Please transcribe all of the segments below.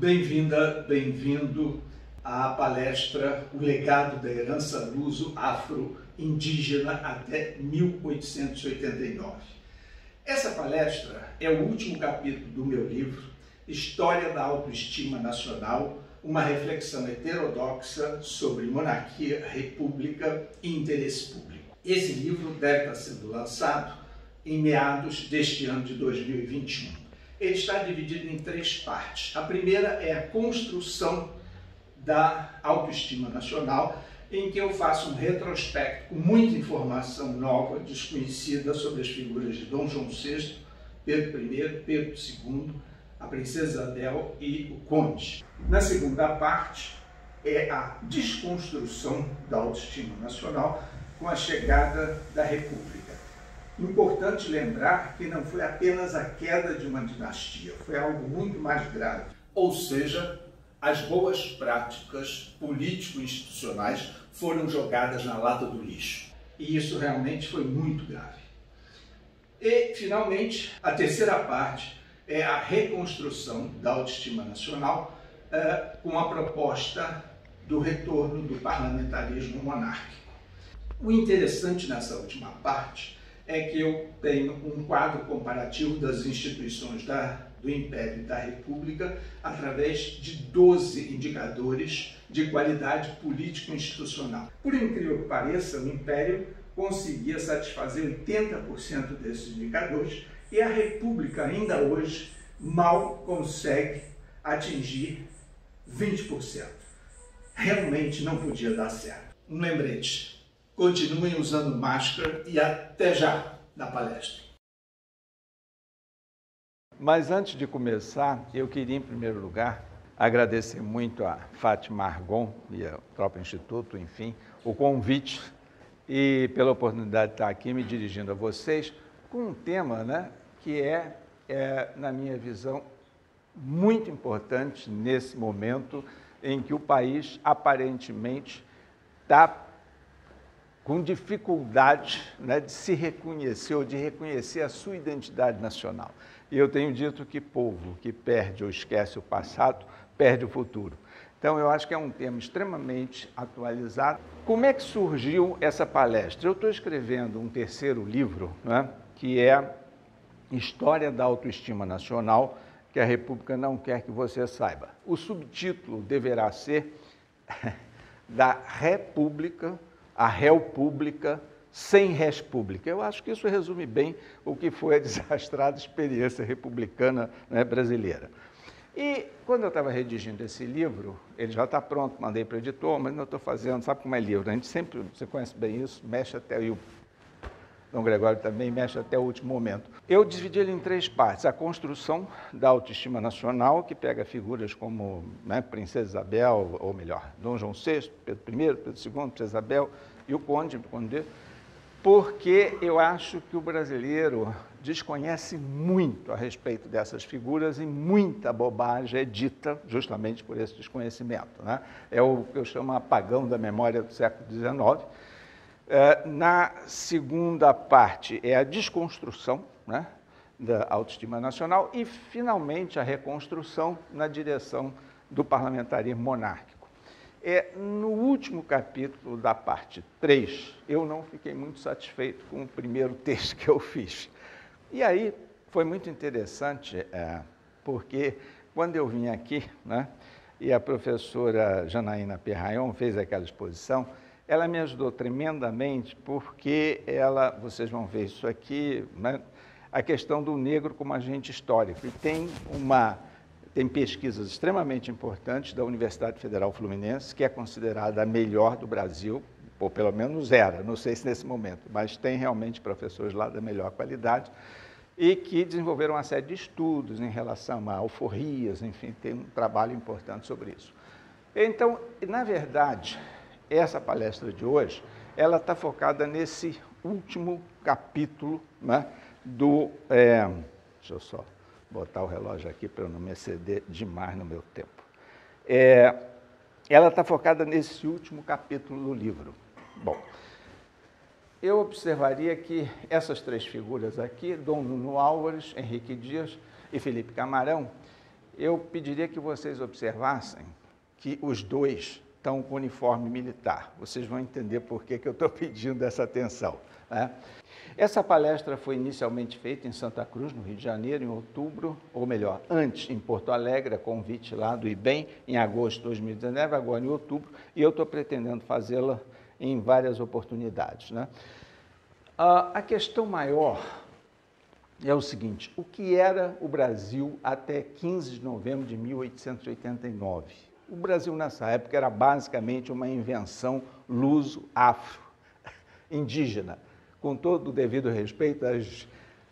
Bem-vinda, bem-vindo à palestra O Legado da Herança Luso-Afro-Indígena até 1889. Essa palestra é o último capítulo do meu livro História da Autoestima Nacional, uma reflexão heterodoxa sobre monarquia, república e interesse público. Esse livro deve estar sendo lançado em meados deste ano de 2021. Ele está dividido em três partes. A primeira é a construção da autoestima nacional, em que eu faço um retrospecto com muita informação nova, desconhecida, sobre as figuras de Dom João VI, Pedro I, Pedro II, a Princesa Isabel e o Conde. Na segunda parte é a desconstrução da autoestima nacional com a chegada da República. Importante lembrar que não foi apenas a queda de uma dinastia, foi algo muito mais grave. Ou seja, as boas práticas político-institucionais foram jogadas na lata do lixo. E isso realmente foi muito grave. E, finalmente, a terceira parte é a reconstrução da autoestima nacional com a proposta do retorno do parlamentarismo monárquico. O interessante nessa última parte é que eu tenho um quadro comparativo das instituições do Império e da República através de 12 indicadores de qualidade político-institucional. Por incrível que pareça, o Império conseguia satisfazer 80% desses indicadores e a República ainda hoje mal consegue atingir 20%. Realmente não podia dar certo. Um lembrete. Continuem usando máscara e até já na palestra. Mas antes de começar, eu queria, em primeiro lugar, agradecer muito a Fátima Argon e ao próprio Instituto, enfim, o convite e pela oportunidade de estar aqui me dirigindo a vocês com um tema, que é, na minha visão, muito importante nesse momento em que o país aparentemente está com dificuldade de se reconhecer ou de reconhecer a sua identidade nacional. E eu tenho dito que povo que perde ou esquece o passado, perde o futuro. Então, eu acho que é um tema extremamente atualizado. Como é que surgiu essa palestra? Eu estou escrevendo um terceiro livro, que é História da Autoestima Nacional, que a República não quer que você saiba. O subtítulo deverá ser da República, a réu pública sem res pública. Eu acho que isso resume bem o que foi a desastrada experiência republicana brasileira. E quando eu estava redigindo esse livro, ele já está pronto, mandei para o editor, mas não estou fazendo, sabe como é livro? A gente sempre, você conhece bem isso, mexe até o Dom Gregório também mexe até o último momento. Eu dividi ele em três partes. A construção da autoestima nacional, que pega figuras como Princesa Isabel, ou melhor, Dom João VI, Pedro I, Pedro II, Princesa Isabel e o Conde, porque eu acho que o brasileiro desconhece muito a respeito dessas figuras e muita bobagem é dita justamente por esse desconhecimento. É o que eu chamo apagão da memória do século XIX. Na segunda parte é a desconstrução da autoestima nacional e, finalmente, a reconstrução na direção do parlamentarismo monárquico. No último capítulo da parte 3, eu não fiquei muito satisfeito com o primeiro texto que eu fiz. E aí foi muito interessante, porque quando eu vim aqui, e a professora Janaína Perrayon fez aquela exposição, ela me ajudou tremendamente porque vocês vão ver isso aqui, a questão do negro como agente histórico. E tem pesquisas extremamente importantes da Universidade Federal Fluminense, que é considerada a melhor do Brasil, ou pelo menos era, não sei se nesse momento, mas tem realmente professores lá da melhor qualidade, e que desenvolveram uma série de estudos em relação a alforrias, enfim, tem um trabalho importante sobre isso. Então, na verdade, essa palestra de hoje, ela está focada nesse último capítulo deixa eu só botar o relógio aqui para eu não me exceder demais no meu tempo. Ela está focada nesse último capítulo do livro. Bom, eu observaria que essas três figuras aqui, Dom Nuno Álvares, Henrique Dias e Felipe Camarão, eu pediria que vocês observassem que os dois estão com uniforme militar. Vocês vão entender por que eu estou pedindo essa atenção, né? Essa palestra foi inicialmente feita em Santa Cruz, no Rio de Janeiro, em outubro, ou melhor, antes em Porto Alegre, a convite lá do IBEM, em agosto de 2019, agora em outubro, e eu estou pretendendo fazê-la em várias oportunidades, né? A questão maior é o seguinte: o que era o Brasil até 15 de novembro de 1889? O Brasil, nessa época, era basicamente uma invenção luso-afro-indígena, com todo o devido respeito às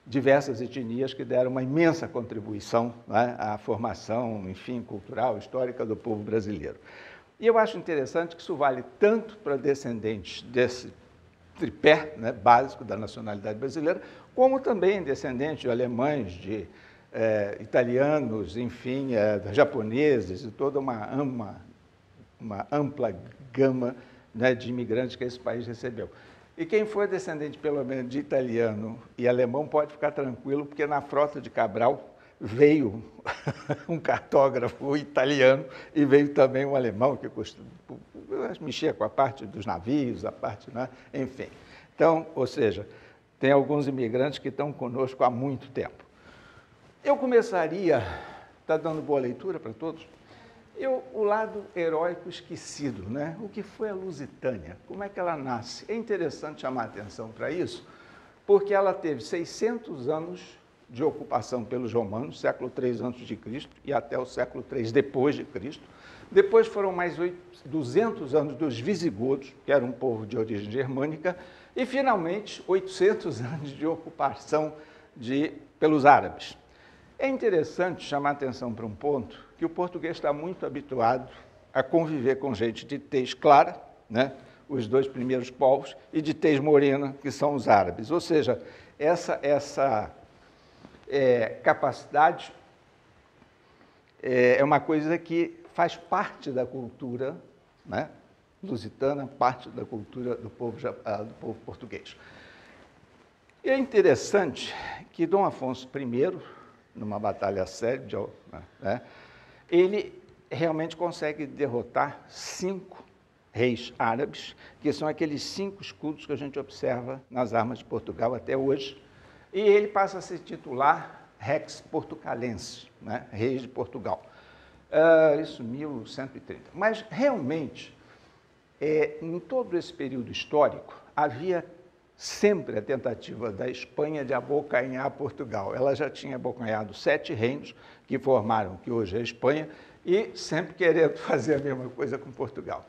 diversas etnias que deram uma imensa contribuição, né, à formação, enfim, cultural, histórica do povo brasileiro. E eu acho interessante que isso vale tanto para descendentes desse tripé, né, básico da nacionalidade brasileira, como também descendentes de alemães, de italianos, enfim, japoneses, e toda uma ampla gama, né, de imigrantes que esse país recebeu. E quem for descendente, pelo menos, de italiano e alemão, pode ficar tranquilo, porque na frota de Cabral veio um cartógrafo italiano e veio também um alemão que mexia com a parte dos navios, a parte, né? Enfim. Então, ou seja, tem alguns imigrantes que estão conosco há muito tempo. Eu começaria, está dando boa leitura para todos? O lado heróico esquecido, né? O que foi a Lusitânia? Como é que ela nasce? É interessante chamar a atenção para isso, porque ela teve 600 anos de ocupação pelos romanos, século III a.C. e até o século III depois de Cristo. Depois foram mais 200 anos dos visigodos, que era um povo de origem germânica, e finalmente 800 anos de ocupação pelos árabes. É interessante chamar a atenção para um ponto, que o português está muito habituado a conviver com gente de tez clara, né, os dois primeiros povos, e de tez morena, que são os árabes. Ou seja, essa capacidade é uma coisa que faz parte da cultura, né, lusitana, parte da cultura do povo português. E é interessante que Dom Afonso I, numa batalha séria, né, ele realmente consegue derrotar 5 reis árabes, que são aqueles 5 escudos que a gente observa nas armas de Portugal até hoje, e ele passa a se titular Rex Portucalense, né, reis de Portugal. Isso 1130. Mas, realmente, em todo esse período histórico, havia sempre a tentativa da Espanha de abocanhar Portugal. Ela já tinha abocanhado 7 reinos que formaram o que hoje é a Espanha e sempre querendo fazer a mesma coisa com Portugal.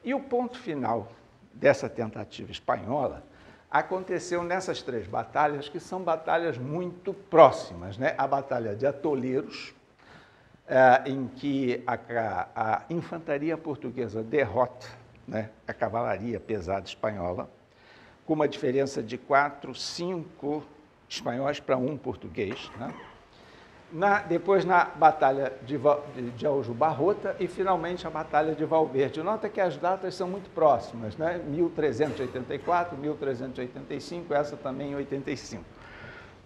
E o ponto final dessa tentativa espanhola aconteceu nessas 3 batalhas, que são batalhas muito próximas, né? A Batalha de Atoleiros, em que a infantaria portuguesa derrota, né, a cavalaria pesada espanhola, com uma diferença de 4, 5 espanhóis para 1 português, né? Depois na Batalha de Aljubarrota e, finalmente, a Batalha de Valverde. Nota que as datas são muito próximas, né? 1384, 1385, essa também em 85.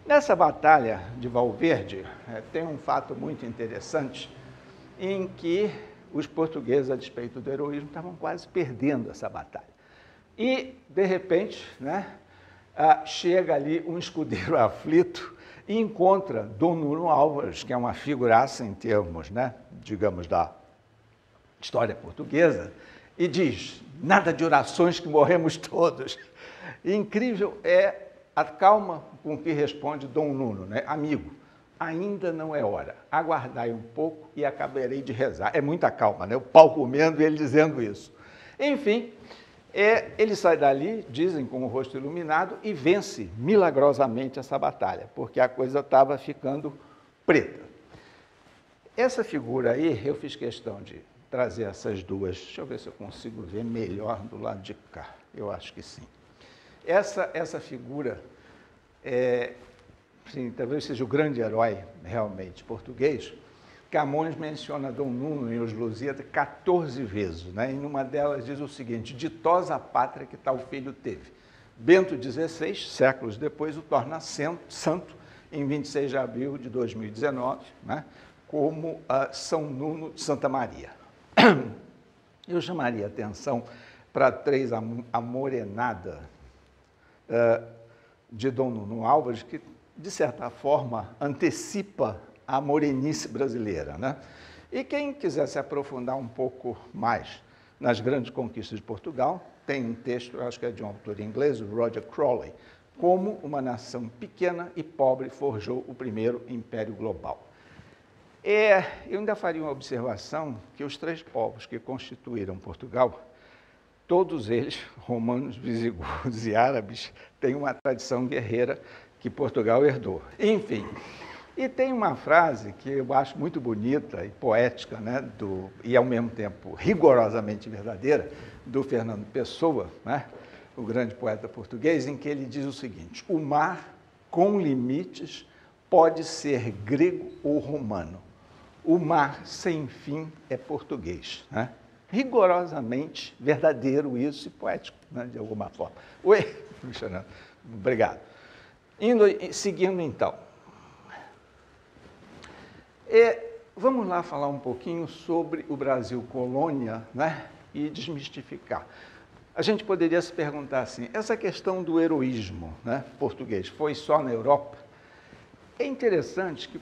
Nessa Batalha de Valverde, tem um fato muito interessante, em que os portugueses, a despeito do heroísmo, estavam quase perdendo essa batalha. E, de repente, né, chega ali um escudeiro aflito e encontra Dom Nuno Álvares, que é uma figuraça em termos, né, digamos, da história portuguesa, e diz: nada de orações que morremos todos. E incrível é a calma com que responde Dom Nuno, né? Amigo, ainda não é hora, aguardai um pouco e acabarei de rezar. É muita calma, né? O pau comendo e ele dizendo isso. Enfim, ele sai dali, dizem, com o rosto iluminado, e vence milagrosamente essa batalha, porque a coisa estava ficando preta. Essa figura aí, eu fiz questão de trazer essas duas. Deixa eu ver se eu consigo ver melhor do lado de cá. Eu acho que sim. Essa figura, sim, talvez seja o grande herói, realmente, português. Camões menciona Dom Nuno em Os Lusíadas 14 vezes, né? E numa delas diz o seguinte: ditosa pátria que tal filho teve. Bento XVI, séculos depois, o torna santo em 26 de abril de 2019, né? como São Nuno de Santa Maria. Eu chamaria atenção para a atriz amorenada de Dom Nuno Álvares, que, de certa forma, antecipa a morenice brasileira, né? E quem quiser se aprofundar um pouco mais nas grandes conquistas de Portugal, tem um texto, acho que é de um autor inglês, o Roger Crawley, como uma nação pequena e pobre forjou o primeiro império global. Eu ainda faria uma observação que os 3 povos que constituíram Portugal, todos eles, romanos, visigodos e árabes, têm uma tradição guerreira que Portugal herdou. Enfim, e tem uma frase que eu acho muito bonita e poética, né, e ao mesmo tempo rigorosamente verdadeira, do Fernando Pessoa, né, o grande poeta português, em que ele diz o seguinte: o mar, com limites, pode ser grego ou romano. O mar sem fim é português, né? Rigorosamente verdadeiro isso e poético, né, de alguma forma. Oi, Fernando, obrigado. Seguindo então. Vamos lá falar um pouquinho sobre o Brasil colônia, né, e desmistificar. A gente poderia se perguntar assim, essa questão do heroísmo, né, português foi só na Europa? É interessante que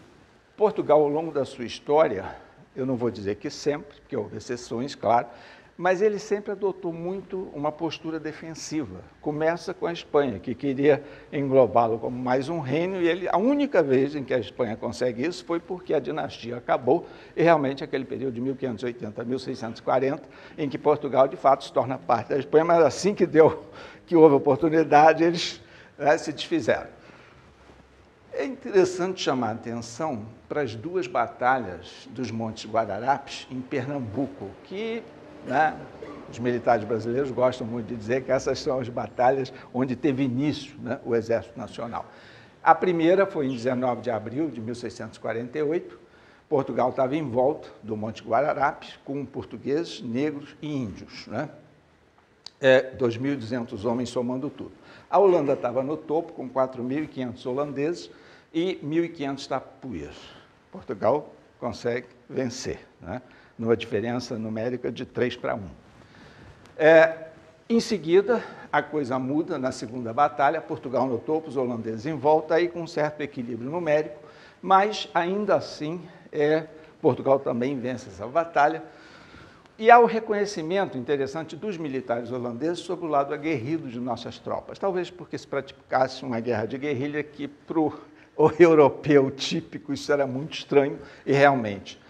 Portugal, ao longo da sua história, eu não vou dizer que sempre, porque houve exceções, claro, mas ele sempre adotou muito uma postura defensiva. Começa com a Espanha, que queria englobá-lo como mais um reino, e a única vez em que a Espanha consegue isso foi porque a dinastia acabou, e realmente aquele período de 1580 a 1640, em que Portugal, de fato, se torna parte da Espanha, mas assim que houve oportunidade, eles se desfizeram. É interessante chamar a atenção para as 2 batalhas dos Montes Guararapes, em Pernambuco, que, né, os militares brasileiros gostam muito de dizer que essas são as batalhas onde teve início, né, o Exército Nacional. A primeira foi em 19 de abril de 1648. Portugal estava em volta do Monte Guararapes, com portugueses, negros e índios, né? 2.200 homens somando tudo. A Holanda estava no topo, com 4.500 holandeses e 1.500 tapuias. Portugal consegue vencer, né, numa diferença numérica de 3-1. Em seguida, a coisa muda na segunda batalha, Portugal no topo, os holandeses em volta, aí com um certo equilíbrio numérico, mas ainda assim Portugal também vence essa batalha. E há o reconhecimento interessante dos militares holandeses sobre o lado aguerrido de nossas tropas, talvez porque se praticasse uma guerra de guerrilha que para o europeu típico isso era muito estranho, e realmente.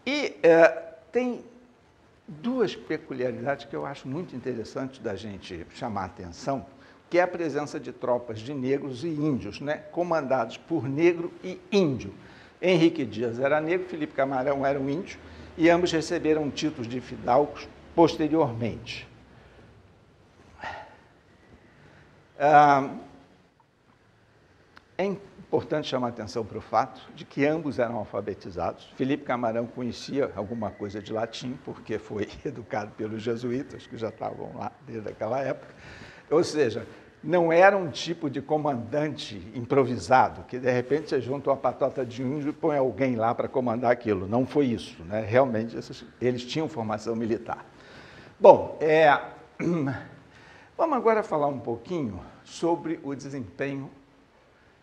E tem 2 peculiaridades que eu acho muito interessante da gente chamar a atenção, que é a presença de tropas de negros e índios, né, comandados por negro e índio. Henrique Dias era negro, Felipe Camarão era um índio, e ambos receberam títulos de fidalgos posteriormente. É importante chamar a atenção para o fato de que ambos eram alfabetizados. Felipe Camarão conhecia alguma coisa de latim, porque foi educado pelos jesuítas, que já estavam lá desde aquela época. Ou seja, não era um tipo de comandante improvisado, que de repente você junta uma patota de índio e põe alguém lá para comandar aquilo. Não foi isso, né? Realmente eles tinham formação militar. Bom, vamos agora falar um pouquinho sobre o desempenho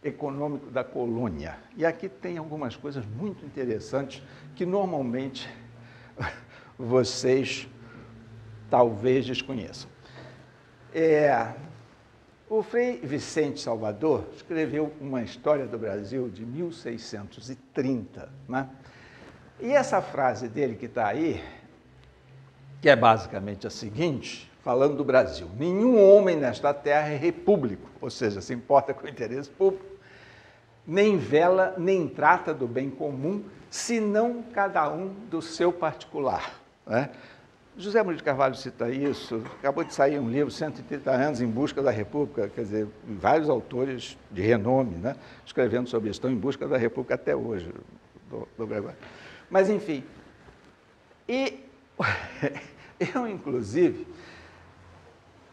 econômico da colônia. E aqui tem algumas coisas muito interessantes que normalmente vocês talvez desconheçam. O Frei Vicente Salvador escreveu uma história do Brasil de 1630, né? E essa frase dele que está aí, que é basicamente a seguinte, falando do Brasil: nenhum homem nesta terra é repúblico, ou seja, se importa com o interesse público, nem vela, nem trata do bem comum, senão cada um do seu particular, né? José Murilo de Carvalho cita isso, acabou de sair um livro, 130 anos em busca da República, quer dizer, vários autores de renome, né, escrevendo sobre isso, estão em busca da República até hoje, do Gregório. Mas, enfim, e eu, inclusive,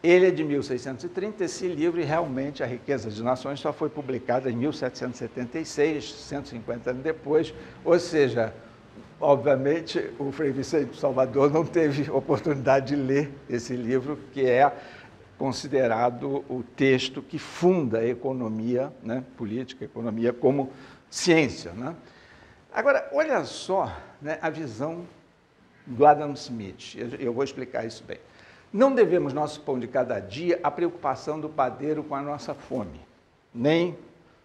Ele é de 1630, esse livro, e realmente A Riqueza das Nações só foi publicada em 1776, 150 anos depois, ou seja, obviamente, o Frei Vicente de Salvador não teve oportunidade de ler esse livro, que é considerado o texto que funda a economia, né, política, a economia como ciência, né? Agora, olha só, né, a visão do Adam Smith, eu vou explicar isso bem. Não devemos nosso pão de cada dia à preocupação do padeiro com a nossa fome, nem,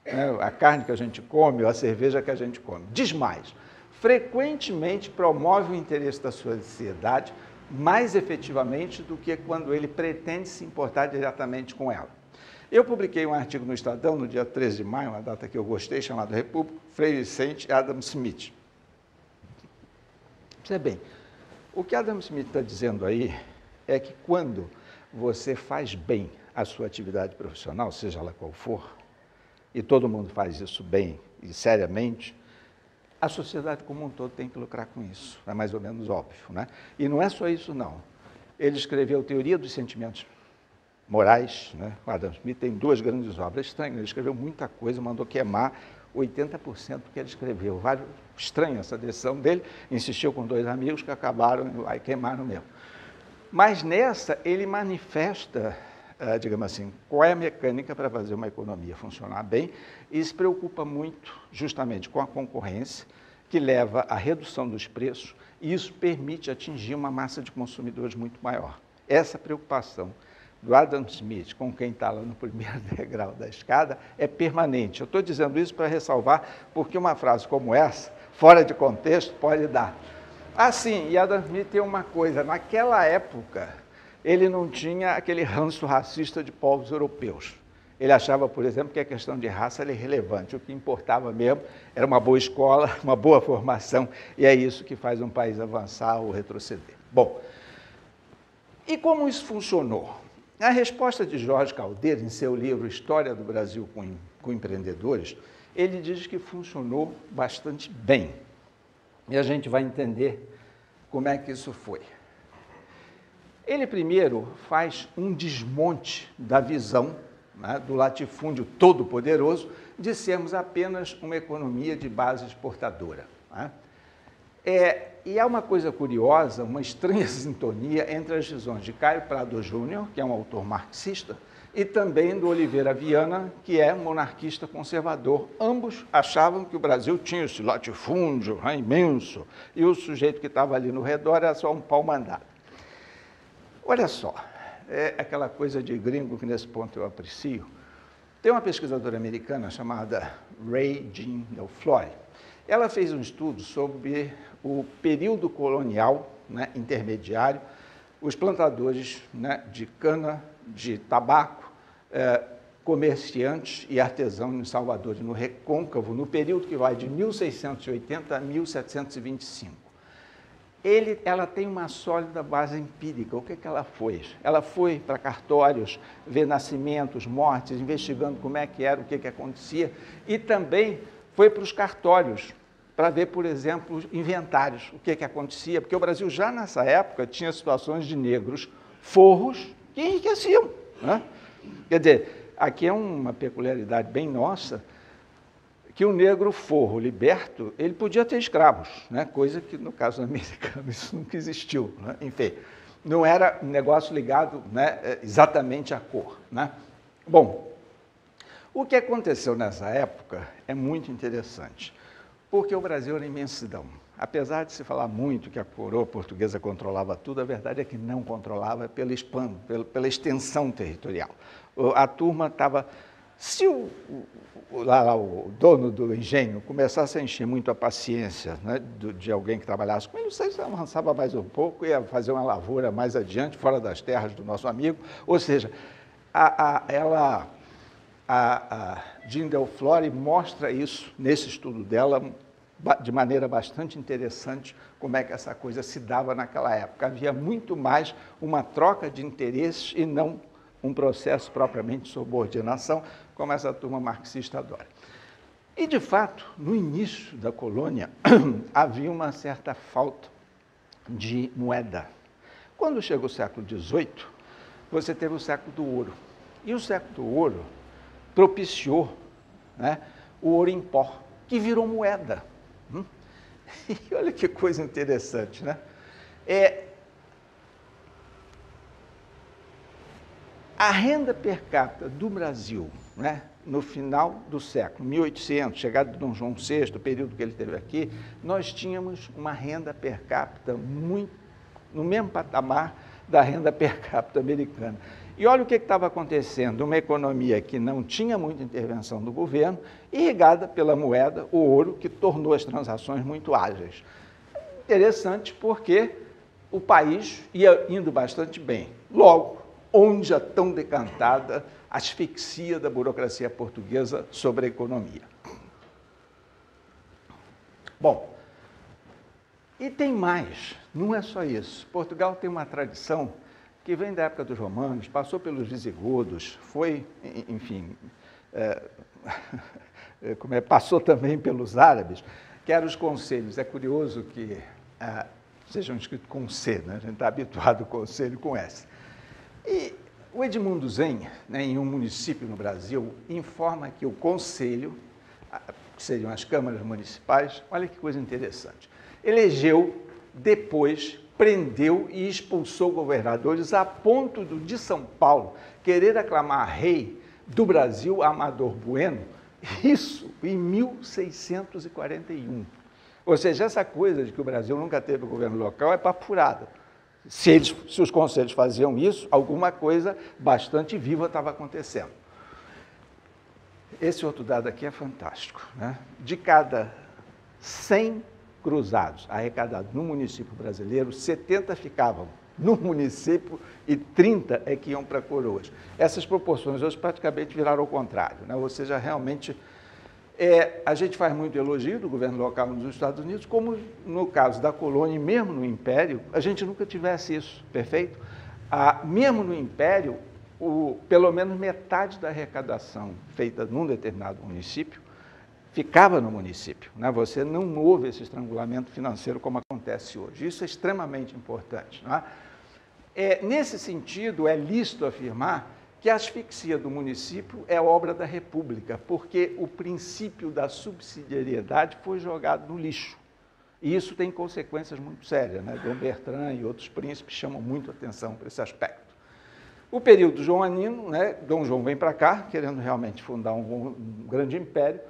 né, a carne que a gente come ou a cerveja que a gente come. Diz mais, frequentemente promove o interesse da sociedade mais efetivamente do que quando ele pretende se importar diretamente com ela. Eu publiquei um artigo no Estadão no dia 13 de maio, uma data que eu gostei, chamado República, Frei Vicente e Adam Smith. Percebe bem, o que Adam Smith está dizendo aí é que quando você faz bem a sua atividade profissional, seja ela qual for, e todo mundo faz isso bem e seriamente, a sociedade como um todo tem que lucrar com isso, é mais ou menos óbvio, né? E não é só isso, não. Ele escreveu Teoria dos Sentimentos Morais, né? O Adam Smith tem 2 grandes obras estranhas, ele escreveu muita coisa, mandou queimar 80% do que ele escreveu. Estranha essa decisão dele, insistiu com 2 amigos que acabaram e queimaram mesmo. Mas nessa ele manifesta, digamos assim, qual é a mecânica para fazer uma economia funcionar bem e se preocupa muito justamente com a concorrência, que leva à redução dos preços e isso permite atingir uma massa de consumidores muito maior. Essa preocupação do Adam Smith com quem está lá no primeiro degrau da escada é permanente. Eu estou dizendo isso para ressalvar, porque uma frase como essa, fora de contexto, pode dar. Assim, e Adam Smith tem uma coisa, naquela época, ele não tinha aquele ranço racista de povos europeus. Ele achava, por exemplo, que a questão de raça era irrelevante. O que importava mesmo era uma boa escola, uma boa formação, e é isso que faz um país avançar ou retroceder. Bom, e como isso funcionou? A resposta de Jorge Caldeira, em seu livro História do Brasil com Empreendedores, ele diz que funcionou bastante bem. E a gente vai entender como é que isso foi. Ele primeiro faz um desmonte da visão, né, do latifúndio todo-poderoso de sermos apenas uma economia de base exportadora, né? E há uma coisa curiosa, uma estranha sintonia entre as visões de Caio Prado Júnior, que é um autor marxista, e também do Oliveira Viana, que é monarquista conservador. Ambos achavam que o Brasil tinha esse latifúndio imenso, e o sujeito que estava ali no redor era só um pau-mandado. Olha só, é aquela coisa de gringo que nesse ponto eu aprecio. Tem uma pesquisadora americana chamada Ray Jean Del Flory. Ela fez um estudo sobre o período colonial, né, intermediário, os plantadores, né, de cana, de tabaco, comerciantes e artesãos em Salvador e no Recôncavo, no período que vai de 1680 a 1725. Ela tem uma sólida base empírica. O que ela fez? Ela foi para cartórios, ver nascimentos, mortes, investigando como é que era, o que acontecia, e também foi para os cartórios, para ver, por exemplo, os inventários, o que acontecia, porque o Brasil já nessa época tinha situações de negros forros que enriqueciam, né? Quer dizer, aqui é uma peculiaridade bem nossa, que o negro forro liberto, ele podia ter escravos, né? Coisa que no caso americano isso nunca existiu, né? Enfim, não era um negócio ligado, né, exatamente à cor, né? Bom, o que aconteceu nessa época é muito interessante, porque o Brasil era imensidão. Apesar de se falar muito que a coroa portuguesa controlava tudo, a verdade é que não controlava pela extensão territorial. A turma estava... Se o dono do engenho começasse a encher muito a paciência, né, de alguém que trabalhasse com ele, não sei se avançava mais um pouco, ia fazer uma lavoura mais adiante, fora das terras do nosso amigo. Ou seja, a Jean Del Flory mostra isso nesse estudo dela de maneira bastante interessante, como é que essa coisa se dava naquela época. Havia muito mais uma troca de interesses e não um processo propriamente de subordinação, como essa turma marxista adora. E, de fato, no início da colônia, havia uma certa falta de moeda. Quando chega o século XVIII, você teve o século do ouro. E o século do ouro propiciou, né, o ouro em pó, que virou moeda. E olha que coisa interessante, né? A renda per capita do Brasil, né, no final do século, 1800, chegada de Dom João VI, o período que ele esteve aqui, nós tínhamos uma renda per capita muito no mesmo patamar da renda per capita americana. E olha o que estava acontecendo, uma economia que não tinha muita intervenção do governo, irrigada pela moeda, o ouro, que tornou as transações muito ágeis. Interessante porque o país ia indo bastante bem. Logo, onde a tão decantada asfixia da burocracia portuguesa sobre a economia. Bom, e tem mais, não é só isso. Portugal tem uma tradição que vem da época dos romanos, passou pelos visigodos, foi, enfim, passou também pelos árabes, que eram os conselhos. É curioso que sejam escritos com C, né? A gente está habituado ao conselho com S. E o Edmundo Zen, né, em um município no Brasil, informa que o conselho, que seriam as câmaras municipais, olha que coisa interessante, elegeu, depois prendeu e expulsou governadores a ponto de São Paulo querer aclamar rei do Brasil, Amador Bueno, isso em 1641. Ou seja, essa coisa de que o Brasil nunca teve governo local é papo furado. Se os conselhos faziam isso, alguma coisa bastante viva estava acontecendo. Esse outro dado aqui é fantástico, né? De cada 100 cruzados arrecadados no município brasileiro, 70 ficavam no município e 30 é que iam para coroas. Essas proporções hoje praticamente viraram ao contrário, né? Ou seja, realmente a gente faz muito elogio do governo local nos Estados Unidos, como no caso da colônia e mesmo no Império, a gente nunca tivesse isso, perfeito? Mesmo no Império, pelo menos metade da arrecadação feita num determinado município ficava no município, né? Você não houve esse estrangulamento financeiro como acontece hoje. Isso é extremamente importante, né? Nesse sentido, é lícito afirmar que a asfixia do município é obra da República, porque o princípio da subsidiariedade foi jogado no lixo. E isso tem consequências muito sérias, né? Dom Bertrand e outros príncipes chamam muito atenção para esse aspecto. O período joanino, né? Dom João vem para cá, querendo realmente fundar um grande império.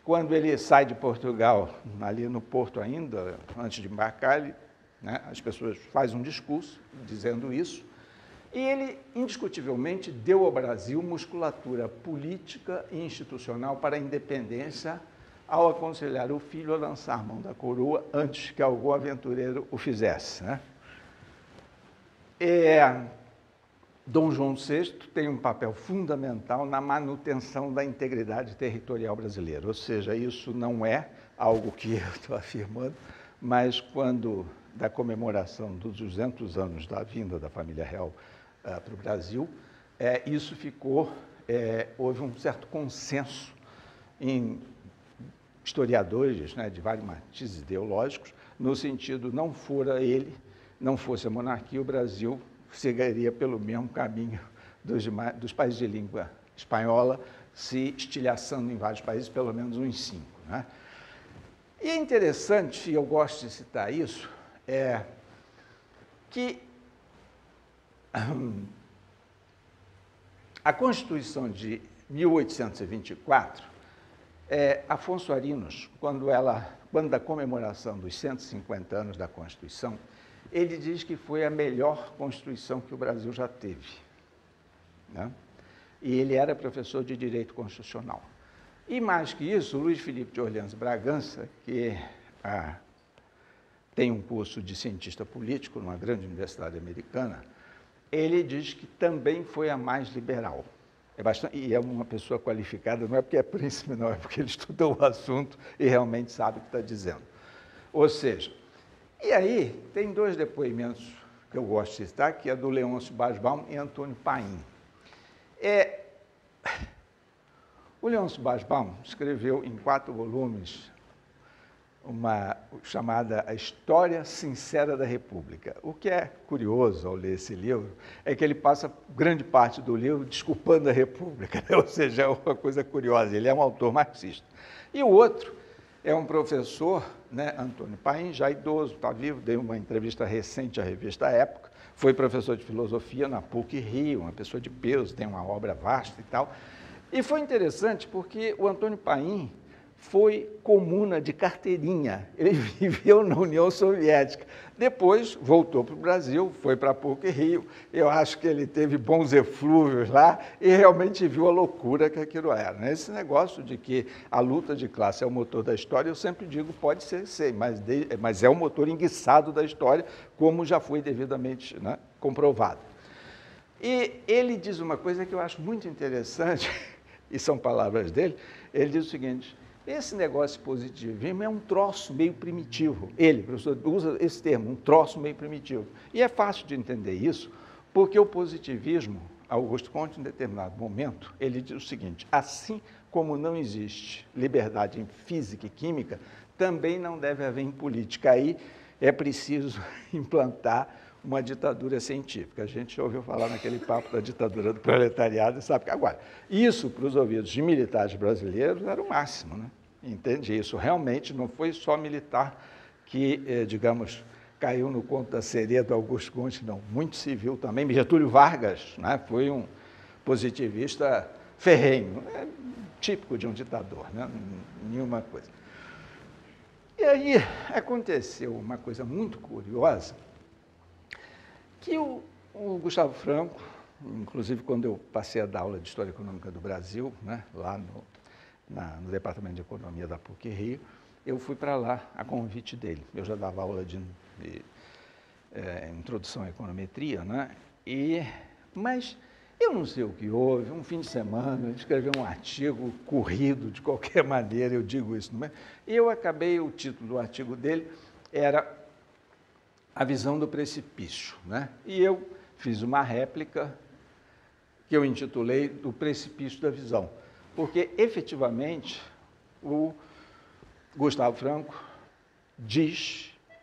Quando ele sai de Portugal, ali no Porto ainda, antes de embarcar, né, as pessoas fazem um discurso dizendo isso, e ele, indiscutivelmente, deu ao Brasil musculatura política e institucional para a independência ao aconselhar o filho a lançar mão da coroa antes que algum aventureiro o fizesse, né? Dom João VI tem um papel fundamental na manutenção da integridade territorial brasileira, ou seja, isso não é algo que eu estou afirmando, mas quando, da comemoração dos 200 anos da vinda da família real para o Brasil, isso ficou, houve um certo consenso em historiadores, né, de vários matizes ideológicos, no sentido, não fosse a monarquia, o Brasil seguiria pelo mesmo caminho dos países de língua espanhola, se estilhaçando em vários países, pelo menos uns 5. Né? E é interessante, e eu gosto de citar isso, que a Constituição de 1824, Afonso Arinos, quando da comemoração dos 150 anos da Constituição, ele diz que foi a melhor Constituição que o Brasil já teve, né? E ele era professor de Direito Constitucional. E mais que isso, Luiz Felipe de Orleans Bragança, que tem um curso de cientista político numa grande universidade americana, ele diz que também foi a mais liberal. E é uma pessoa qualificada, não é porque é príncipe, não, é porque ele estudou o assunto e realmente sabe o que está dizendo. Ou seja, e aí tem 2 depoimentos que eu gosto de citar, que é do Leôncio Basbaum e Antônio Paim. O Leôncio Basbaum escreveu em 4 volumes uma chamada A História Sincera da República. O que é curioso ao ler esse livro é que ele passa grande parte do livro desculpando a República, né? Ou seja, é uma coisa curiosa, ele é um autor marxista. E o outro é um professor, né, Antônio Paim, já idoso, está vivo, deu uma entrevista recente à revista Época, foi professor de filosofia na PUC-Rio, uma pessoa de peso, tem uma obra vasta e tal. E foi interessante porque o Antônio Paim foi comuna de carteirinha, ele viveu na União Soviética. Depois voltou para o Brasil, foi para a PUC-Rio, eu acho que ele teve bons eflúvios lá e realmente viu a loucura que aquilo era. Esse negócio de que a luta de classe é o motor da história, eu sempre digo, pode ser, mas é o motor enguiçado da história, como já foi devidamente, né, comprovado. E ele diz uma coisa que eu acho muito interessante, e são palavras dele, ele diz o seguinte: esse negócio de positivismo é um troço meio primitivo. Ele, professor, usa esse termo, um troço meio primitivo. E é fácil de entender isso, porque o positivismo, Augusto Comte, em determinado momento, ele diz o seguinte: assim como não existe liberdade em física e química, também não deve haver em política. Aí é preciso implantar uma ditadura científica. A gente já ouviu falar naquele papo da ditadura do proletariado e sabe que agora, isso para os ouvidos de militares brasileiros era o máximo, né? Entende? Isso realmente não foi só militar que, digamos, caiu no conto da sereia do Augusto Comte, não. Muito civil também. Getúlio Vargas, né, foi um positivista ferrenho, típico de um ditador, né? Nenhuma coisa. E aí aconteceu uma coisa muito curiosa, que o Gustavo Franco, inclusive quando eu passei a dar aula de História Econômica do Brasil, né, lá no Departamento de Economia da PUC-Rio, eu fui para lá a convite dele. Eu já dava aula de introdução à econometria, né? Mas eu não sei o que houve, um fim de semana, ele escreveu um artigo corrido, de qualquer maneira, eu digo isso, não é? E eu acabei, o título do artigo dele era A Visão do Precipício, né? E eu fiz uma réplica que eu intitulei Do Precipício da Visão, porque, efetivamente, o Gustavo Franco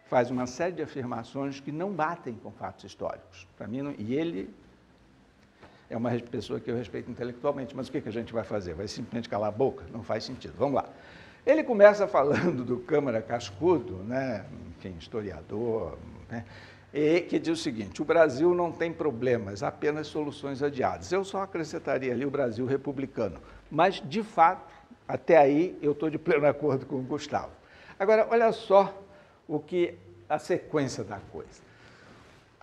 faz uma série de afirmações que não batem com fatos históricos. Para mim, e ele é uma pessoa que eu respeito intelectualmente, mas o que a gente vai fazer? Vai simplesmente calar a boca? Não faz sentido. Vamos lá. Ele começa falando do Câmara Cascudo, né, enfim, historiador, né, e que diz o seguinte: o Brasil não tem problemas, apenas soluções adiadas. Eu só acrescentaria ali o Brasil republicano. Mas, de fato, até aí eu estou de pleno acordo com o Gustavo. Agora, olha só a sequência da coisa.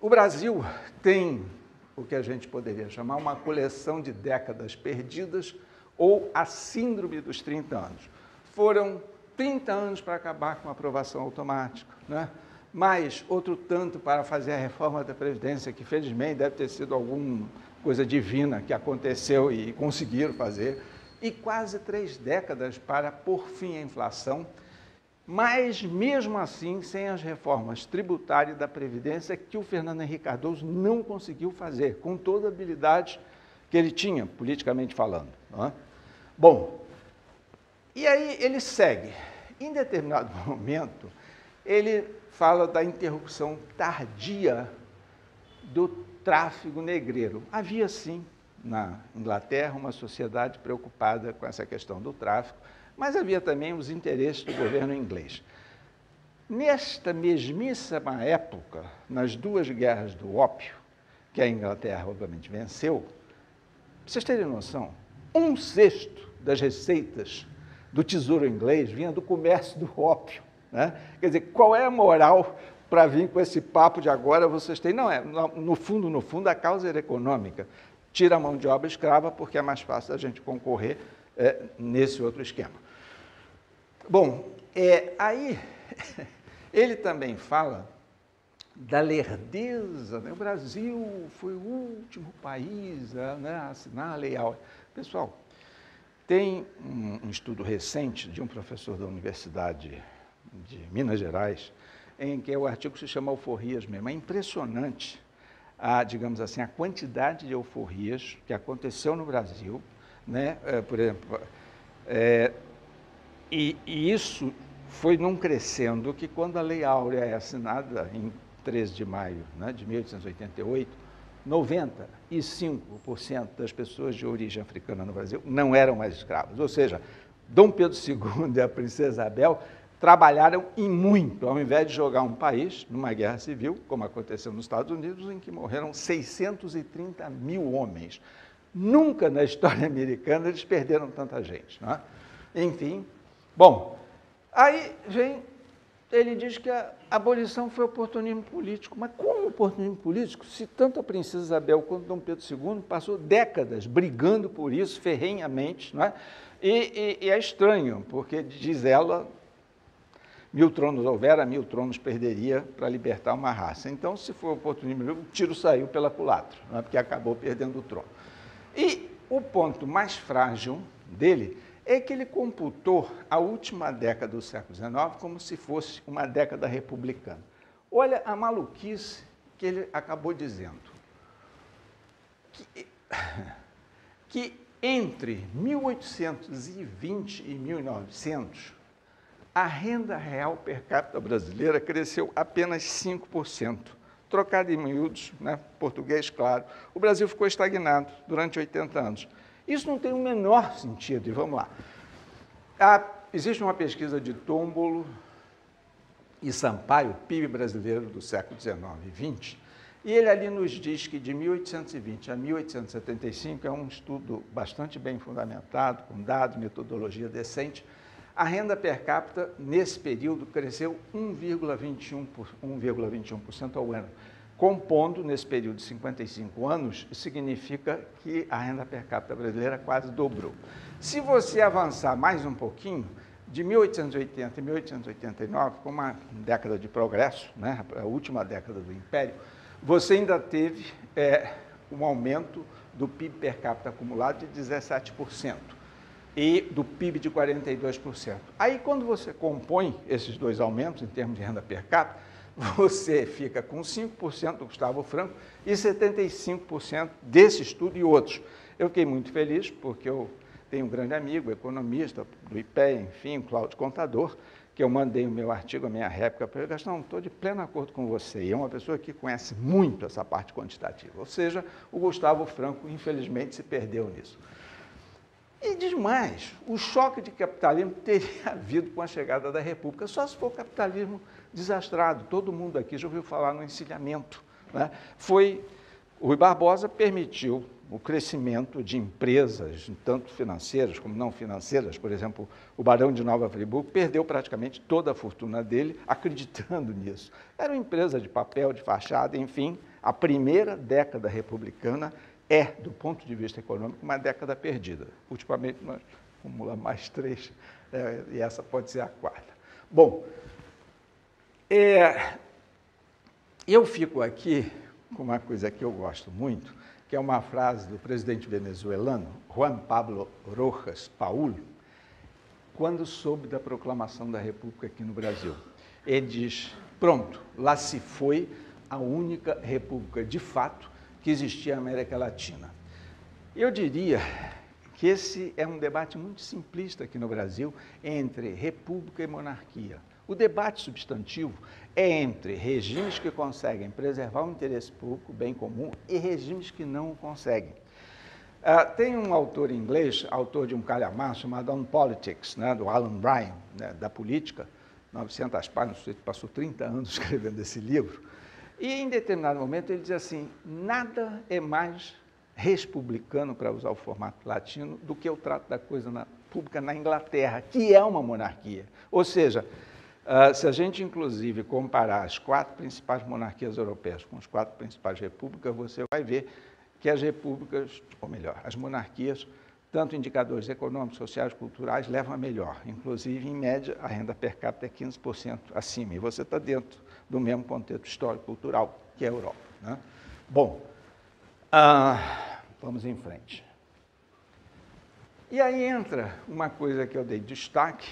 O Brasil tem o que a gente poderia chamar uma coleção de décadas perdidas ou a síndrome dos 30 anos. Foram 30 anos para acabar com a aprovação automática, né? Mais outro tanto para fazer a reforma da Previdência, que felizmente deve ter sido alguma coisa divina que aconteceu e conseguiram fazer, e quase 3 décadas para pôr fim à inflação, mas mesmo assim sem as reformas tributárias e da Previdência que o Fernando Henrique Cardoso não conseguiu fazer, com toda a habilidade que ele tinha, politicamente falando, não é? Bom, e aí ele segue. Em determinado momento, ele fala da interrupção tardia do tráfigo negreiro. Havia, sim, na Inglaterra, uma sociedade preocupada com essa questão do tráfico, mas havia também os interesses do governo inglês. Nesta mesmíssima época, nas 2 guerras do ópio, que a Inglaterra, obviamente, venceu, para vocês terem noção, 1/6 das receitas do Tesouro Inglês vinha do comércio do ópio, né? Quer dizer, qual é a moral para vir com esse papo de agora vocês têm? Não, no fundo, a causa era econômica. Tira a mão de obra escrava porque é mais fácil a gente concorrer nesse outro esquema. Bom, aí ele também fala da lerdeza, né? O Brasil foi o último país a assinar a Lei Áurea. Pessoal, tem um estudo recente de um professor da Universidade de Minas Gerais, em que o artigo se chama Alforrias mesmo. É impressionante, digamos assim, a quantidade de alforrias que aconteceu no Brasil, né? Por exemplo, e isso foi num crescendo que, quando a Lei Áurea é assinada em 13 de maio, né, de 1888, 95% das pessoas de origem africana no Brasil não eram mais escravos. Ou seja, Dom Pedro II e a princesa Isabel trabalharam e muito, ao invés de jogar um país numa guerra civil, como aconteceu nos Estados Unidos, em que morreram 630 mil homens. Nunca na história americana eles perderam tanta gente, não é? Enfim, bom, aí vem, ele diz que a abolição foi oportunismo político. Mas como oportunismo político, se tanto a princesa Isabel quanto Dom Pedro II passou décadas brigando por isso ferrenhamente, não é? E é estranho, porque, diz ela, 1000 tronos houvera, 1000 tronos perderia para libertar uma raça. Então, se for oportunismo, o tiro saiu pela culatra, não é? Porque acabou perdendo o trono. E o ponto mais frágil dele é que ele computou a última década do século XIX como se fosse uma década republicana. Olha a maluquice que ele acabou dizendo. Que entre 1820 e 1900, a renda real per capita brasileira cresceu apenas 5%. Trocado em miúdos, né, português, claro, o Brasil ficou estagnado durante 80 anos. Isso não tem o menor sentido, e vamos lá. Existe uma pesquisa de Tombolo e Sampaio, PIB brasileiro do século XIX e XX, e ele ali nos diz que de 1820 a 1875, é um estudo bastante bem fundamentado, com dados, metodologia decente, a renda per capita, nesse período, cresceu 1,21% ao ano. Compondo, nesse período de 55 anos, significa que a renda per capita brasileira quase dobrou. Se você avançar mais um pouquinho, de 1880 e 1889, com uma década de progresso, né, a última década do Império, você ainda teve um aumento do PIB per capita acumulado de 17%. E do PIB de 42%. Aí, quando você compõe esses dois aumentos em termos de renda per capita, você fica com 5% do Gustavo Franco e 75% desse estudo e outros. Eu fiquei muito feliz, porque eu tenho um grande amigo, economista do IPEA, enfim, Cláudio Contador, que eu mandei o meu artigo, a minha réplica para ele. Gastão, estou de pleno acordo com você, e é uma pessoa que conhece muito essa parte quantitativa. Ou seja, o Gustavo Franco, infelizmente, se perdeu nisso. E diz mais, o choque de capitalismo teria havido com a chegada da República, só se for capitalismo desastrado. Todo mundo aqui já ouviu falar no encilhamento, né? O Rui Barbosa permitiu o crescimento de empresas, tanto financeiras como não financeiras. Por exemplo, o Barão de Nova Friburgo perdeu praticamente toda a fortuna dele acreditando nisso. Era uma empresa de papel, de fachada, enfim, a primeira década republicana do ponto de vista econômico, uma década perdida. Ultimamente, nós acumulamos mais 3, e essa pode ser a 4ª. Bom, eu fico aqui com uma coisa que eu gosto muito, que é uma frase do presidente venezuelano, Juan Pablo Rojas Paulo, quando soube da proclamação da República aqui no Brasil. Ele diz, pronto, lá se foi a única república de fato que existia na América Latina. Eu diria que esse é um debate muito simplista aqui no Brasil entre república e monarquia. O debate substantivo é entre regimes que conseguem preservar o interesse público, o bem comum, e regimes que não o conseguem. Tem um autor inglês, autor de um calhamaço, chamado On Politics, né, do Alan Bryan, né, da política, 900 páginas, passou 30 anos escrevendo esse livro. E, em determinado momento, ele diz assim, nada é mais republicano, para usar o formato latino, do que o trato da coisa pública na Inglaterra, que é uma monarquia. Ou seja, se a gente, inclusive, comparar as 4 principais monarquias europeias com as 4 principais repúblicas, você vai ver que as repúblicas, ou melhor, as monarquias, tanto indicadores econômicos, sociais, culturais, levam a melhor. Inclusive, em média, a renda per capita é 15% acima, e você está dentro do mesmo contexto histórico-cultural que a Europa, né? Bom, vamos em frente. E aí entra uma coisa que eu dei destaque,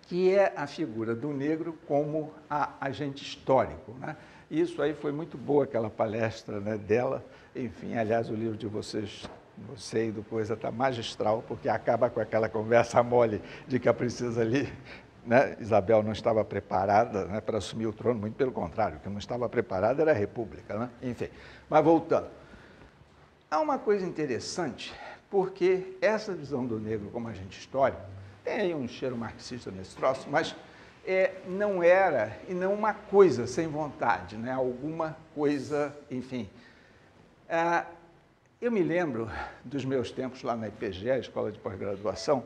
que é a figura do negro como agente histórico, né? Isso aí foi muito boa, aquela palestra, né, dela. Enfim, aliás, o livro de vocês, você e do Coisa, está magistral, porque acaba com aquela conversa mole de que a princesa ali né, Isabel não estava preparada, né, para assumir o trono, muito pelo contrário, o que não estava preparada era a República, né? Enfim. Mas voltando, há uma coisa interessante, porque essa visão do negro como agente histórico, tem aí um cheiro marxista nesse troço, mas não era, e não uma coisa sem vontade, né? Alguma coisa, enfim. Eu me lembro dos meus tempos lá na IPGE, a Escola de Pós-Graduação,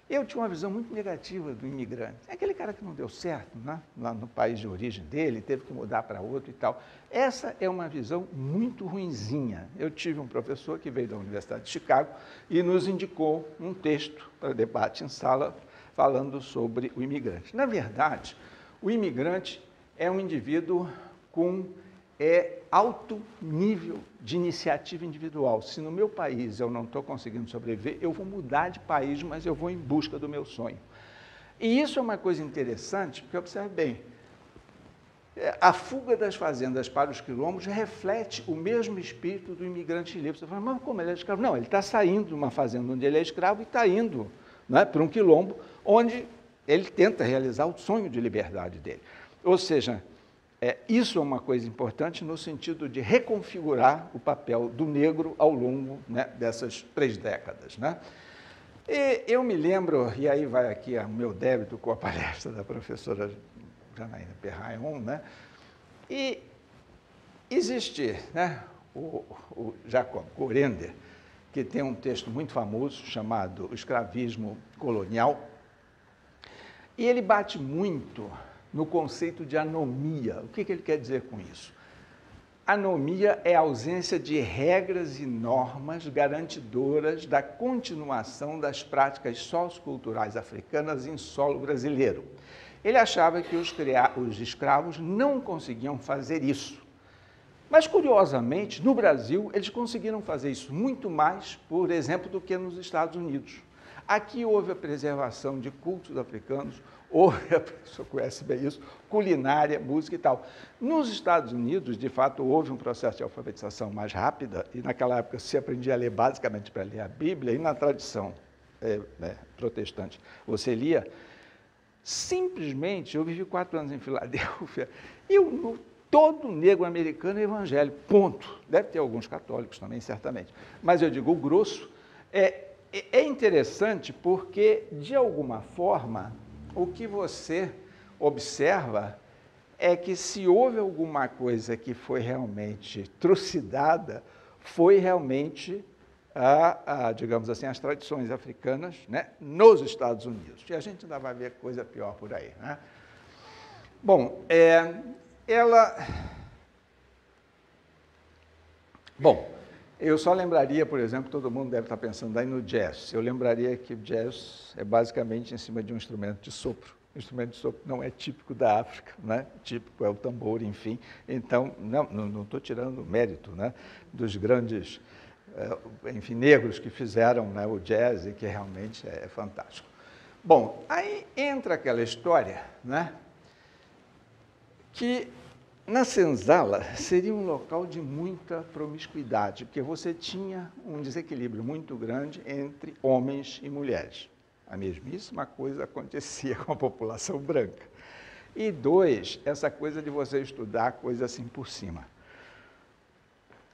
eu tinha uma visão muito negativa do imigrante. É aquele cara que não deu certo, né? Lá no país de origem dele, teve que mudar para outro e tal. Essa é uma visão muito ruinzinha. Eu tive um professor que veio da Universidade de Chicago e nos indicou um texto para debate em sala falando sobre o imigrante. Na verdade, o imigrante é um indivíduo com alto nível de iniciativa individual. Se no meu país eu não estou conseguindo sobreviver, eu vou mudar de país, mas eu vou em busca do meu sonho. E isso é uma coisa interessante, porque observe bem, a fuga das fazendas para os quilombos reflete o mesmo espírito do imigrante livre. Você fala, mas como ele é escravo? Não, ele está saindo de uma fazenda onde ele é escravo e está indo, né, para um quilombo, onde ele tenta realizar o sonho de liberdade dele. Ou seja, isso é uma coisa importante no sentido de reconfigurar o papel do negro ao longo, né, dessas 3 décadas. Né? E eu me lembro, e aí vai aqui o meu débito com a palestra da professora Janaína Perrayon, né? E existe, né, o Jacob Corender, que tem um texto muito famoso chamado O Escravismo Colonial, e ele bate muito no conceito de anomia. O que ele quer dizer com isso? Anomia é a ausência de regras e normas garantidoras da continuação das práticas socioculturais africanas em solo brasileiro. Ele achava que os escravos não conseguiam fazer isso. Mas, curiosamente, no Brasil, eles conseguiram fazer isso muito mais, por exemplo, do que nos Estados Unidos. Aqui houve a preservação de cultos africanos, houve, a pessoa conhece bem isso, culinária, música e tal. Nos Estados Unidos, de fato, houve um processo de alfabetização mais rápida, e naquela época se aprendia a ler basicamente para ler a Bíblia, e na tradição protestante você lia. Simplesmente, eu vivi 4 anos em Filadélfia, e todo negro americano é evangélico, ponto. Deve ter alguns católicos também, certamente. Mas eu digo, o grosso é interessante porque, de alguma forma, o que você observa é que se houve alguma coisa que foi realmente trucidada, foi realmente, digamos assim, as tradições africanas, né, nos Estados Unidos. E a gente ainda vai ver coisa pior por aí. Né? Bom, eu só lembraria, por exemplo, todo mundo deve estar pensando aí no jazz. Eu lembraria que o jazz é basicamente em cima de um instrumento de sopro. O instrumento de sopro não é típico da África, né? Típico é o tambor, enfim. Então, não estou tirando o mérito, né, dos grandes, enfim, negros que fizeram, né, o jazz e que realmente é fantástico. Bom, aí entra aquela história, né, que na senzala seria um local de muita promiscuidade, porque você tinha um desequilíbrio muito grande entre homens e mulheres. A mesmíssima coisa acontecia com a população branca. E 2, essa coisa de você estudar coisa assim por cima.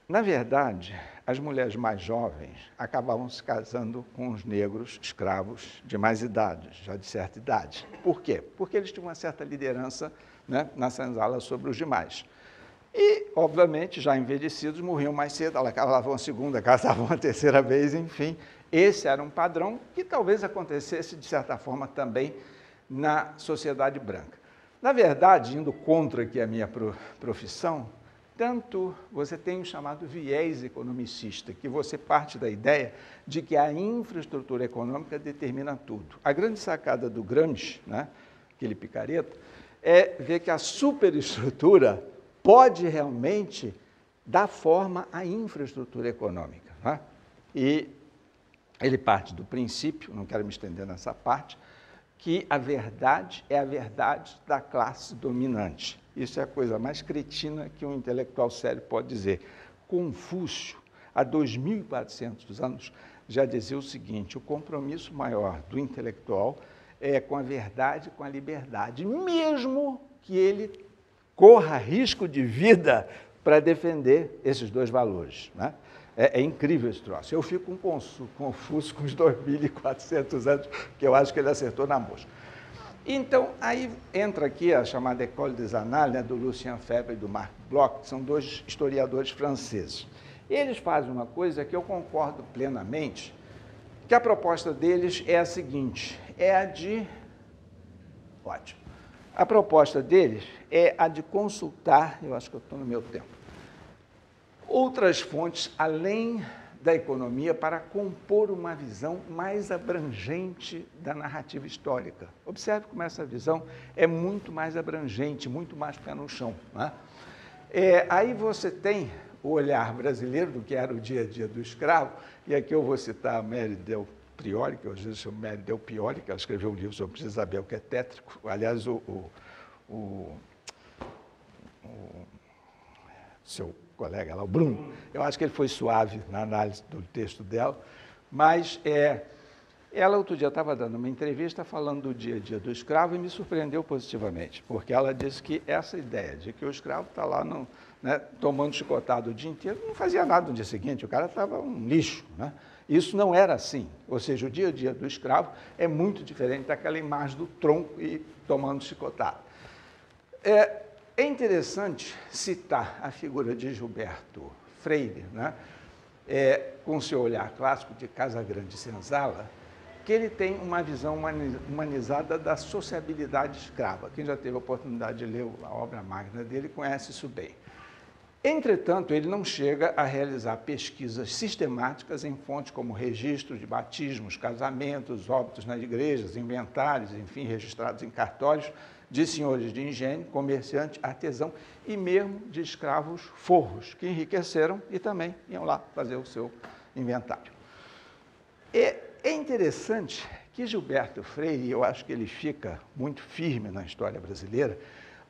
Na verdade, as mulheres mais jovens acabavam se casando com os negros escravos de mais idade, já de certa idade. Por quê? Porque eles tinham uma certa liderança, né, na senzala sobre os demais. E, obviamente, já envelhecidos, morriam mais cedo, elas casavam a segunda, casavam a terceira vez, enfim. Esse era um padrão que talvez acontecesse, de certa forma, também na sociedade branca. Na verdade, indo contra aqui a minha profissão, tanto você tem o chamado viés economicista, que você parte da ideia de que a infraestrutura econômica determina tudo. A grande sacada do Gramsci, né, aquele picareta, é ver que a superestrutura pode realmente dar forma à infraestrutura econômica. Né? E ele parte do princípio, não quero me estender nessa parte, que a verdade é a verdade da classe dominante. Isso é a coisa mais cretina que um intelectual sério pode dizer. Confúcio, há 2.400 anos, já dizia o seguinte: o compromisso maior do intelectual com a verdade, com a liberdade, mesmo que ele corra risco de vida para defender esses dois valores, né? É incrível esse troço. Eu fico confuso com os 2.400 anos, que eu acho que ele acertou na mosca. Então, aí entra aqui a chamada École des Annales, né, do Lucien Febvre e do Marc Bloch, que são dois historiadores franceses. Eles fazem uma coisa que eu concordo plenamente, que a proposta deles é a seguinte, é a de... Ótimo. A proposta deles é a de consultar, eu acho que eu estou no meu tempo, outras fontes além da economia para compor uma visão mais abrangente da narrativa histórica. Observe como essa visão é muito mais abrangente, muito mais pé no chão, né? Aí você tem o olhar brasileiro do que era o dia a dia do escravo, e aqui eu vou citar a Mary Del Priori, que hoje eu chamo Mary Del Piori, que ela escreveu um livro sobre Isabel, que é tétrico. Aliás, o seu colega lá, o Bruno, eu acho que ele foi suave na análise do texto dela, mas ela outro dia estava dando uma entrevista falando do dia a dia do escravo e me surpreendeu positivamente, porque ela disse que essa ideia de que o escravo está lá tomando chicotado o dia inteiro, não fazia nada no dia seguinte, o cara estava um lixo, né? Isso não era assim, ou seja, o dia a dia do escravo é muito diferente daquela imagem do tronco e tomando chicotado. É interessante citar a figura de Gilberto Freire, né? Com seu olhar clássico de Casagrande e Senzala, que ele tem uma visão humanizada da sociabilidade escrava. Quem já teve a oportunidade de ler a obra magna dele conhece isso bem. Entretanto, ele não chega a realizar pesquisas sistemáticas em fontes como registros de batismos, casamentos, óbitos nas igrejas, inventários, enfim, registrados em cartórios de senhores de engenho, comerciante, artesão e mesmo de escravos forros, que enriqueceram e também iam lá fazer o seu inventário. É interessante que Gilberto Freire, eu acho que ele fica muito firme na história brasileira,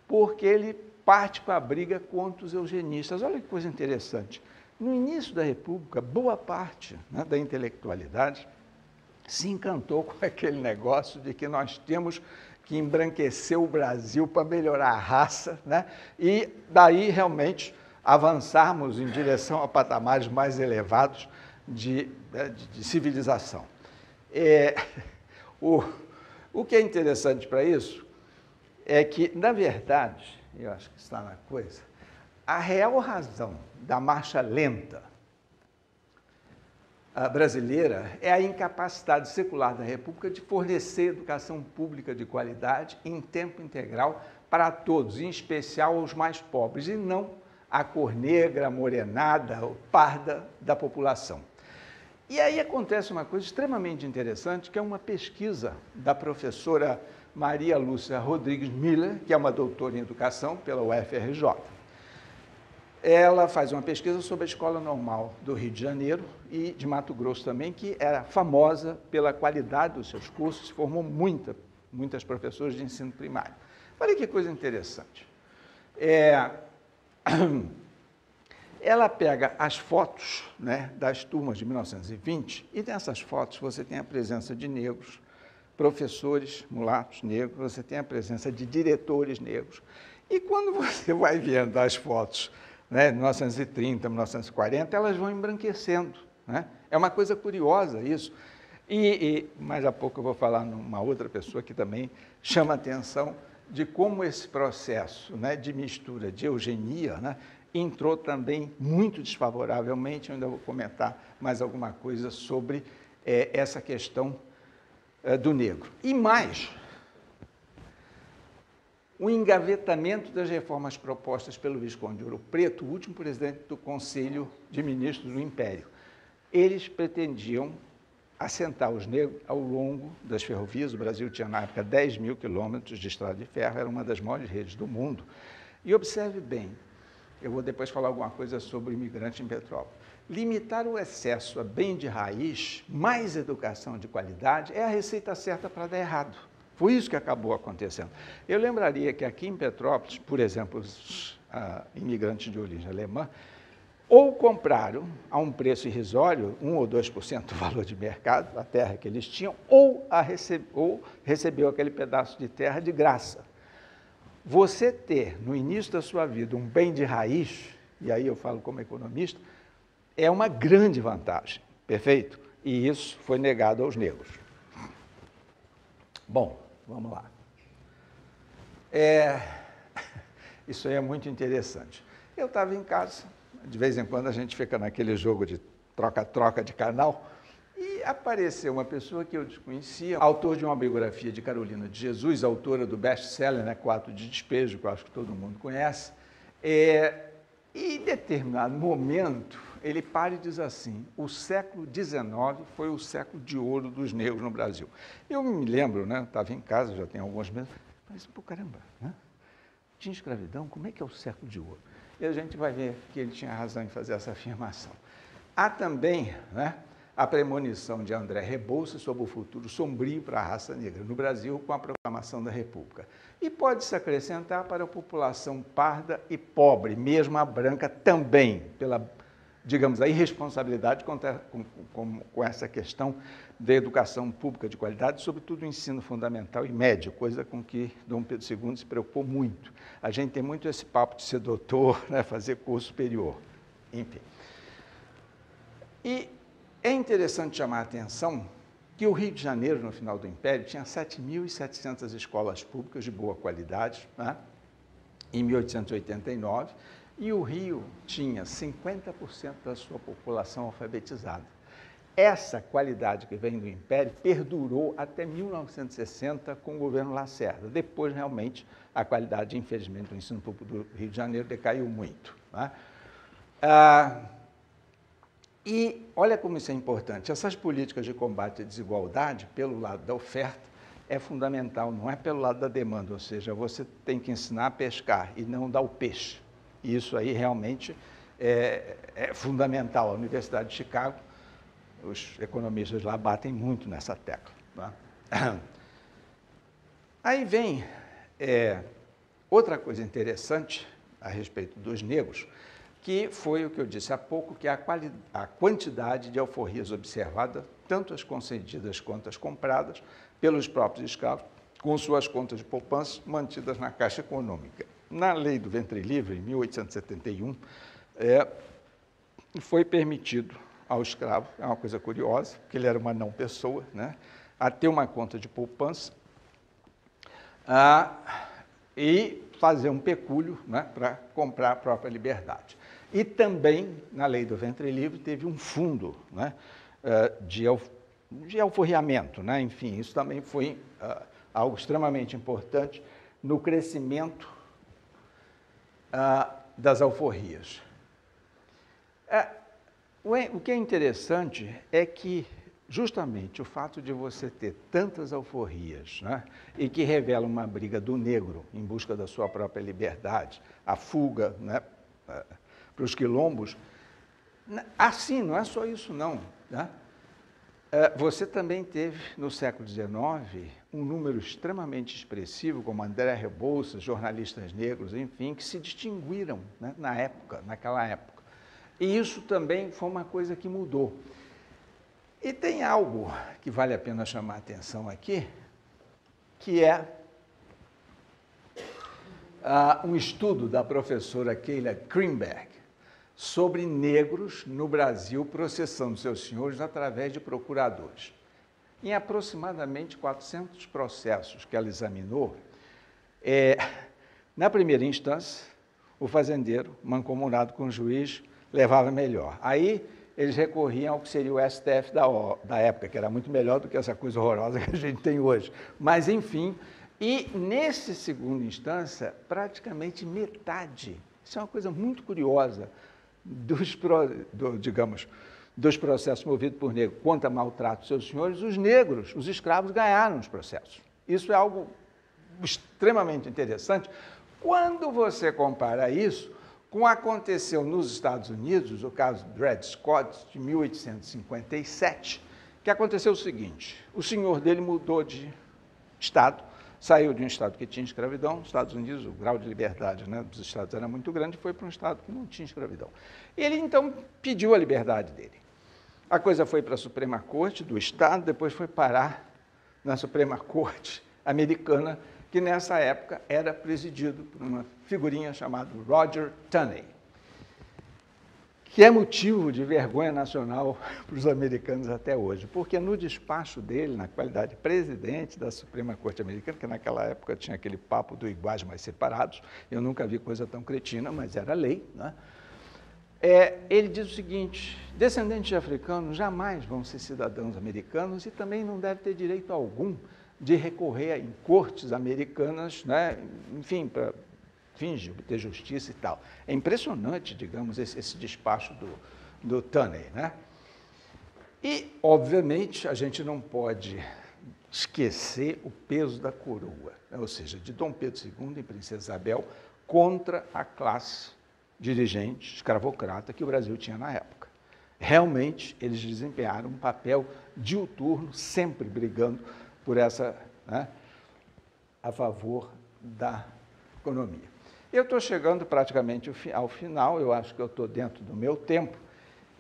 porque ele parte com a briga contra os eugenistas. Olha que coisa interessante. No início da República, boa parte, né, da intelectualidade se encantou com aquele negócio de que nós temos que embranquecer o Brasil para melhorar a raça, né, e daí realmente avançarmos em direção a patamares mais elevados de civilização. O que é interessante para isso é que, na verdade, eu acho que está na coisa, a real razão da marcha lenta brasileira é a incapacidade secular da República de fornecer educação pública de qualidade em tempo integral para todos, em especial aos mais pobres, e não a cor negra, morenada ou parda da população. E aí acontece uma coisa extremamente interessante, que é uma pesquisa da professora Maria Lúcia Rodrigues Miller, que é uma doutora em educação pela UFRJ. Ela faz uma pesquisa sobre a Escola Normal do Rio de Janeiro e de Mato Grosso também, que era famosa pela qualidade dos seus cursos, formou muitas professoras de ensino primário. Olha que coisa interessante. Ela pega as fotos, né, das turmas de 1920 e nessas fotos você tem a presença de negros, professores mulatos negros, você tem a presença de diretores negros. E quando você vai vendo as fotos, né, 1930, 1940, elas vão embranquecendo, né? É uma coisa curiosa isso. Mais a pouco eu vou falar numa outra pessoa que também chama a atenção de como esse processo, né, de mistura de eugenia, né, entrou também muito desfavoravelmente. Eu ainda vou comentar mais alguma coisa sobre essa questão do negro. E mais, o engavetamento das reformas propostas pelo Visconde de Ouro Preto, o último presidente do Conselho de Ministros do Império. Eles pretendiam assentar os negros ao longo das ferrovias. O Brasil tinha, na época, 10 mil quilômetros de estrada de ferro, era uma das maiores redes do mundo. E observe bem, eu vou depois falar alguma coisa sobre o imigrante em Petrópolis. Limitar o excesso a bem de raiz, mais educação de qualidade, é a receita certa para dar errado. Foi isso que acabou acontecendo. Eu lembraria que aqui em Petrópolis, por exemplo, os imigrantes de origem alemã, ou compraram a um preço irrisório, 1 ou 2% do valor de mercado da terra que eles tinham, ou recebeu aquele pedaço de terra de graça. Você ter, no início da sua vida, um bem de raiz, e aí eu falo como economista, é uma grande vantagem, perfeito? E isso foi negado aos negros. Bom, vamos lá. Isso aí é muito interessante. Eu estava em casa, de vez em quando a gente fica naquele jogo de troca-troca de canal, e apareceu uma pessoa que eu desconhecia, autor de uma biografia de Carolina de Jesus, autora do best-seller, né, 4 de Despejo, que eu acho que todo mundo conhece, e em determinado momento ele para e diz assim: o século XIX foi o século de ouro dos negros no Brasil. Eu me lembro, né, estava em casa, já tem alguns meses, falei assim, pô, caramba, né? Tinha escravidão, como é que é o século de ouro? E a gente vai ver que ele tinha razão em fazer essa afirmação. Há também, né, a premonição de André Rebouças sobre o futuro sombrio para a raça negra no Brasil com a proclamação da República. E pode-se acrescentar para a população parda e pobre, mesmo a branca também, pela, digamos, a irresponsabilidade com essa questão da educação pública de qualidade, sobretudo o ensino fundamental e médio, coisa com que Dom Pedro II se preocupou muito. A gente tem muito esse papo de ser doutor, né, fazer curso superior, enfim. E é interessante chamar a atenção que o Rio de Janeiro, no final do Império, tinha 7.700 escolas públicas de boa qualidade, né, em 1889, e o Rio tinha 50% da sua população alfabetizada. Essa qualidade que vem do Império perdurou até 1960 com o governo Lacerda. Depois, realmente, a qualidade, infelizmente, do ensino público do Rio de Janeiro decaiu muito, né? E olha como isso é importante. Essas políticas de combate à desigualdade, pelo lado da oferta, é fundamental, não é pelo lado da demanda, ou seja, você tem que ensinar a pescar e não dar o peixe. E isso aí realmente é fundamental. A Universidade de Chicago, os economistas lá batem muito nessa tecla. Tá? Aí vem outra coisa interessante a respeito dos negros, que foi o que eu disse há pouco, que é a quantidade de alforrias observada, tanto as concedidas quanto as compradas, pelos próprios escravos, com suas contas de poupança mantidas na Caixa Econômica. Na lei do ventre livre, em 1871, foi permitido ao escravo, é uma coisa curiosa, porque ele era uma não-pessoa, né, a ter uma conta de poupança e fazer um pecúlio, né, para comprar a própria liberdade. E também, na lei do ventre livre, teve um fundo, né, de alforriamento, né? Enfim, isso também foi algo extremamente importante no crescimento das alforrias. O que é interessante é que, justamente, o fato de você ter tantas alforrias, né, e que revela uma briga do negro em busca da sua própria liberdade, a fuga, né, para os quilombos, assim, não é só isso não, né? Você também teve, no século XIX, um número extremamente expressivo, como André Rebouças, jornalistas negros, enfim, que se distinguiram, né, naquela época. E isso também foi uma coisa que mudou. E tem algo que vale a pena chamar a atenção aqui, que é um estudo da professora Keila Greenberg sobre negros no Brasil processando seus senhores através de procuradores. Em aproximadamente 400 processos que ela examinou, na primeira instância, o fazendeiro, mancomunado com o juiz, levava melhor. Aí, eles recorriam ao que seria o STF da época, que era muito melhor do que essa coisa horrorosa que a gente tem hoje. Mas, enfim, e nesse segunda instância, praticamente metade, isso é uma coisa muito curiosa, dos processos movidos por negros contra maltrato dos seus senhores, os negros, os escravos, ganharam os processos. Isso é algo extremamente interessante. Quando você compara isso com o que aconteceu nos Estados Unidos, o caso Dred Scott, de 1857, que aconteceu o seguinte: o senhor dele mudou de estado, saiu de um estado que tinha escravidão, nos Estados Unidos o grau de liberdade, né, dos estados era muito grande, foi para um estado que não tinha escravidão. Ele, então, pediu a liberdade dele. A coisa foi para a Suprema Corte do Estado, depois foi parar na Suprema Corte americana, que nessa época era presidido por uma figurinha chamada Roger Taney, que é motivo de vergonha nacional para os americanos até hoje, porque no despacho dele, na qualidade de presidente da Suprema Corte Americana, que naquela época tinha aquele papo do iguais mais separados, eu nunca vi coisa tão cretina, mas era lei, né? Ele diz o seguinte: descendentes de africanos jamais vão ser cidadãos americanos e também não devem ter direito algum de recorrer em cortes americanas, né, enfim, para fins de obter justiça e tal. É impressionante, digamos, esse despacho do Taney, né? E, obviamente, a gente não pode esquecer o peso da coroa, né? Ou seja, de Dom Pedro II e Princesa Isabel contra a classe dirigente escravocrata que o Brasil tinha na época. Realmente, eles desempenharam um papel diuturno, sempre brigando por essa, né, a favor da economia. Eu estou chegando praticamente ao final, eu acho que eu estou dentro do meu tempo.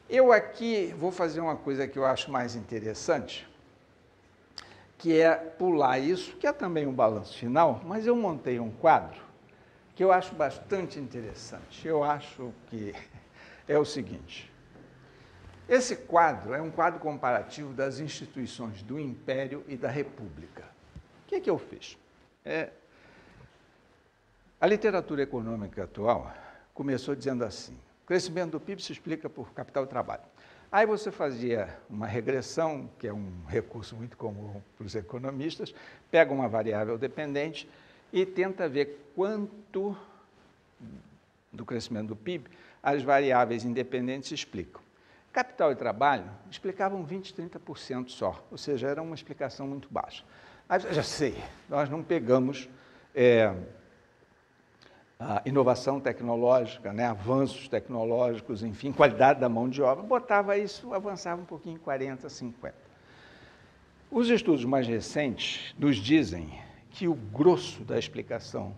Eu aqui vou fazer uma coisa que eu acho mais interessante, que é pular isso, que é também um balanço final, mas eu montei um quadro que eu acho bastante interessante. Eu acho que é o seguinte: esse quadro é um quadro comparativo das instituições do Império e da República. O que é que eu fiz? A literatura econômica atual começou dizendo assim: o crescimento do PIB se explica por capital e trabalho. Aí você fazia uma regressão, que é um recurso muito comum para os economistas, pega uma variável dependente e tenta ver quanto do crescimento do PIB as variáveis independentes explicam. Capital e trabalho explicavam 20%, 30% só, ou seja, era uma explicação muito baixa. Mas já sei, nós não pegamos a inovação tecnológica, né, avanços tecnológicos, enfim, qualidade da mão de obra, botava isso, avançava um pouquinho, 40%, 50%. Os estudos mais recentes nos dizem que o grosso da explicação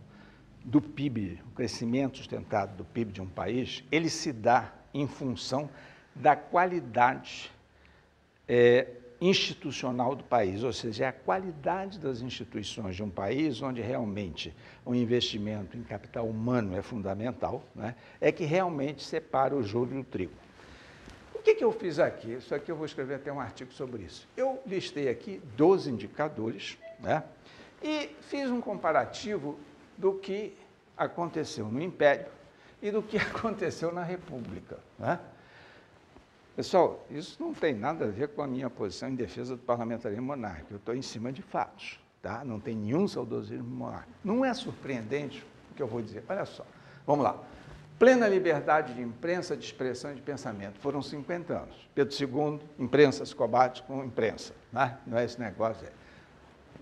do PIB, o crescimento sustentado do PIB de um país, ele se dá em função da qualidade institucional do país, ou seja, é a qualidade das instituições de um país, onde realmente o investimento em capital humano é fundamental, né, é que realmente separa o joio do trigo. O que eu fiz aqui? Isso aqui eu vou escrever até um artigo sobre isso. Eu listei aqui 12 indicadores, né, e fiz um comparativo do que aconteceu no Império e do que aconteceu na República, né? Pessoal, isso não tem nada a ver com a minha posição em defesa do parlamentarismo monárquico. Eu estou em cima de fatos, tá? Não tem nenhum saudosismo monárquico. Não é surpreendente o que eu vou dizer. Olha só, vamos lá. Plena liberdade de imprensa, de expressão e de pensamento. Foram 50 anos. Pedro II, imprensa se combate com imprensa, né? Não é esse negócio aí.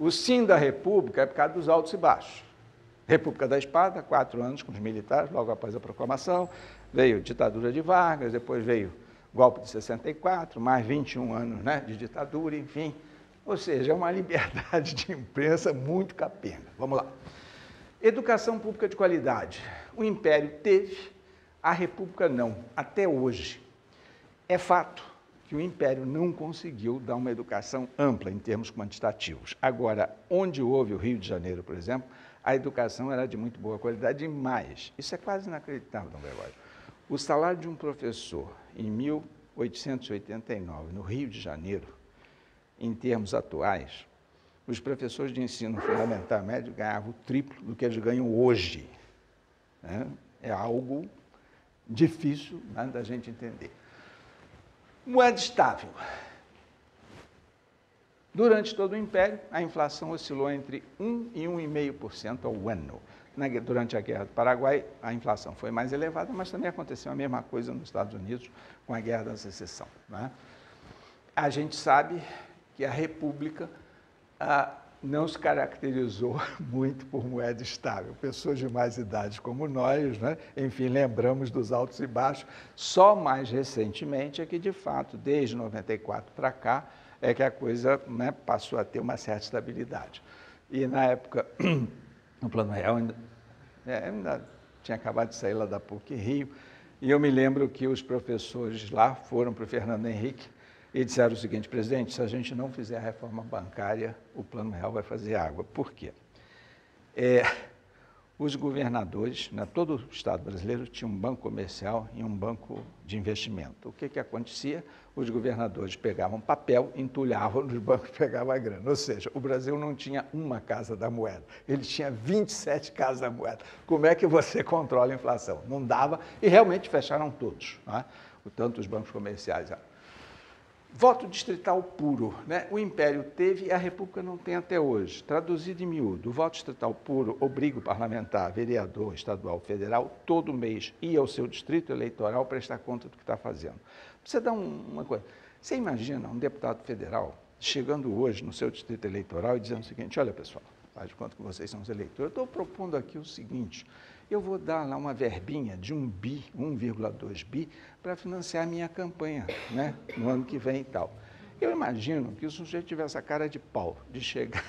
O sim da República é por causa dos altos e baixos. República da Espada, 4 anos com os militares, logo após a proclamação. Veio ditadura de Vargas, depois veio golpe de 64, mais 21 anos, né, de ditadura, enfim. Ou seja, é uma liberdade de imprensa muito capenga. Vamos lá. Educação pública de qualidade. O Império teve, a República não, até hoje. É fato que o Império não conseguiu dar uma educação ampla em termos quantitativos. Agora, onde houve o Rio de Janeiro, por exemplo, a educação era de muito boa qualidade e mais. Isso é quase inacreditável, Dom Gregório. O salário de um professor em 1889, no Rio de Janeiro, em termos atuais, os professores de ensino fundamental médio ganhavam o triplo do que eles ganham hoje, né? É algo difícil, né, da gente entender. Moeda estável. Durante todo o Império, a inflação oscilou entre 1% e 1,5% ao ano. Durante a Guerra do Paraguai, a inflação foi mais elevada, mas também aconteceu a mesma coisa nos Estados Unidos com a Guerra da Secessão, né? A gente sabe que a República não se caracterizou muito por moeda estável. Pessoas de mais idade como nós, né, enfim, lembramos dos altos e baixos. Só mais recentemente é que, de fato, desde 94 para cá, é que a coisa, né, passou a ter uma certa estabilidade. E, na época, o Plano Real ainda tinha acabado de sair lá da PUC-Rio, e eu me lembro que os professores lá foram para o Fernando Henrique e disseram o seguinte: presidente, se a gente não fizer a reforma bancária, o Plano Real vai fazer água. Por quê? Os governadores, todo o Estado brasileiro tinha um banco comercial e um banco de investimento. O que acontecia? Os governadores pegavam papel, entulhavam nos bancos e pegavam a grana. Ou seja, o Brasil não tinha uma casa da moeda, ele tinha 27 casas da moeda. Como é que você controla a inflação? Não dava, e realmente fecharam todos, né? Tanto os bancos comerciais. Voto distrital puro, né? O Império teve e a República não tem até hoje. Traduzido em miúdo, o voto distrital puro obriga o parlamentar, vereador, estadual, federal, todo mês ir ao seu distrito eleitoral prestar conta do que está fazendo. Você dá uma coisa. Você imagina um deputado federal chegando hoje no seu distrito eleitoral e dizendo o seguinte: olha, pessoal, faz de conta que vocês são os eleitores, eu estou propondo aqui o seguinte: eu vou dar lá uma verbinha de 1,2 bi, para financiar a minha campanha, né, no ano que vem e tal. Eu imagino que o sujeito tivesse a cara de pau de chegar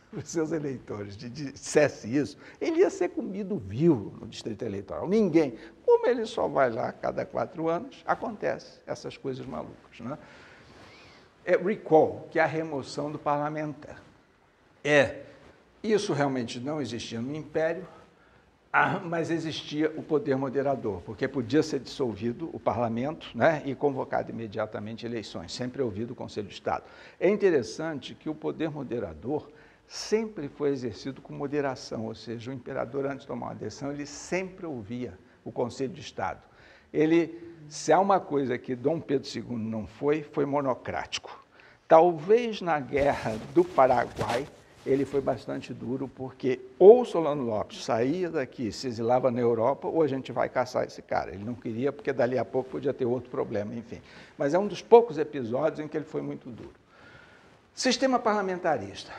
para os seus eleitores, dissesse isso, ele ia ser comido vivo no distrito eleitoral. Ninguém. Como ele só vai lá a cada 4 anos, acontece essas coisas malucas, né? Recall, que é a remoção do parlamentar. Isso realmente não existia no Império, mas existia o poder moderador, porque podia ser dissolvido o parlamento, né, e convocado imediatamente eleições, sempre ouvido o Conselho de Estado. É interessante que o poder moderador sempre foi exercido com moderação, ou seja, o imperador, antes de tomar uma decisão, ele sempre ouvia o Conselho de Estado. Se há uma coisa que Dom Pedro II não foi monocrático. Talvez na Guerra do Paraguai, ele foi bastante duro, porque ou Solano Lopes saía daqui, se exilava na Europa, ou a gente vai caçar esse cara. Ele não queria, porque dali a pouco podia ter outro problema, enfim. Mas é um dos poucos episódios em que ele foi muito duro. Sistema parlamentarista.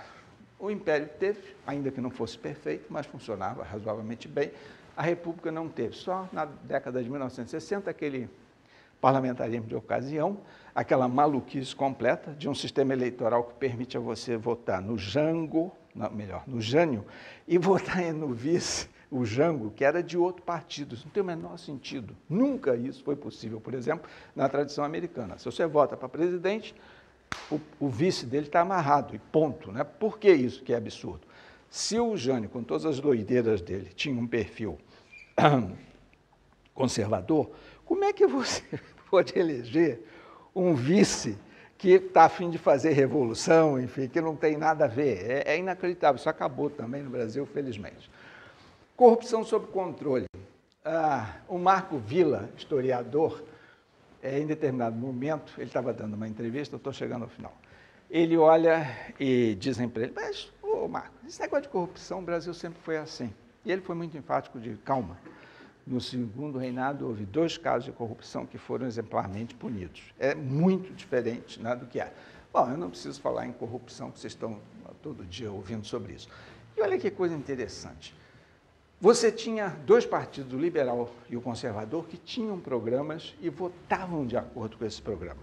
O Império teve, ainda que não fosse perfeito, mas funcionava razoavelmente bem. A República não teve. Só na década de 1960, aquele parlamentarismo de ocasião, aquela maluquice completa de um sistema eleitoral que permite a você votar no Jango, no Jânio, e votar no vice, o Jango, que era de outro partido. Isso não tem o menor sentido. Nunca isso foi possível, por exemplo, na tradição americana. Se você vota para presidente, o vice dele está amarrado, e ponto, né? Por que isso que é absurdo? Se o Jânio, com todas as doideiras dele, tinha um perfil conservador, como é que você pode eleger um vice que está a fim de fazer revolução, enfim, que não tem nada a ver? É inacreditável. Isso acabou também no Brasil, felizmente. Corrupção sob controle. O Marco Villa, historiador, em determinado momento, ele estava dando uma entrevista, eu estou chegando ao final, ele olha e dizem para ele: mas, Marco, esse negócio de corrupção, o Brasil sempre foi assim. E ele foi muito enfático de calma. No segundo reinado, houve 2 casos de corrupção que foram exemplarmente punidos. É muito diferente, né, do que é. Bom, eu não preciso falar em corrupção, que vocês estão todo dia ouvindo sobre isso. E olha que coisa interessante. Você tinha 2 partidos, o liberal e o conservador, que tinham programas e votavam de acordo com esse programa.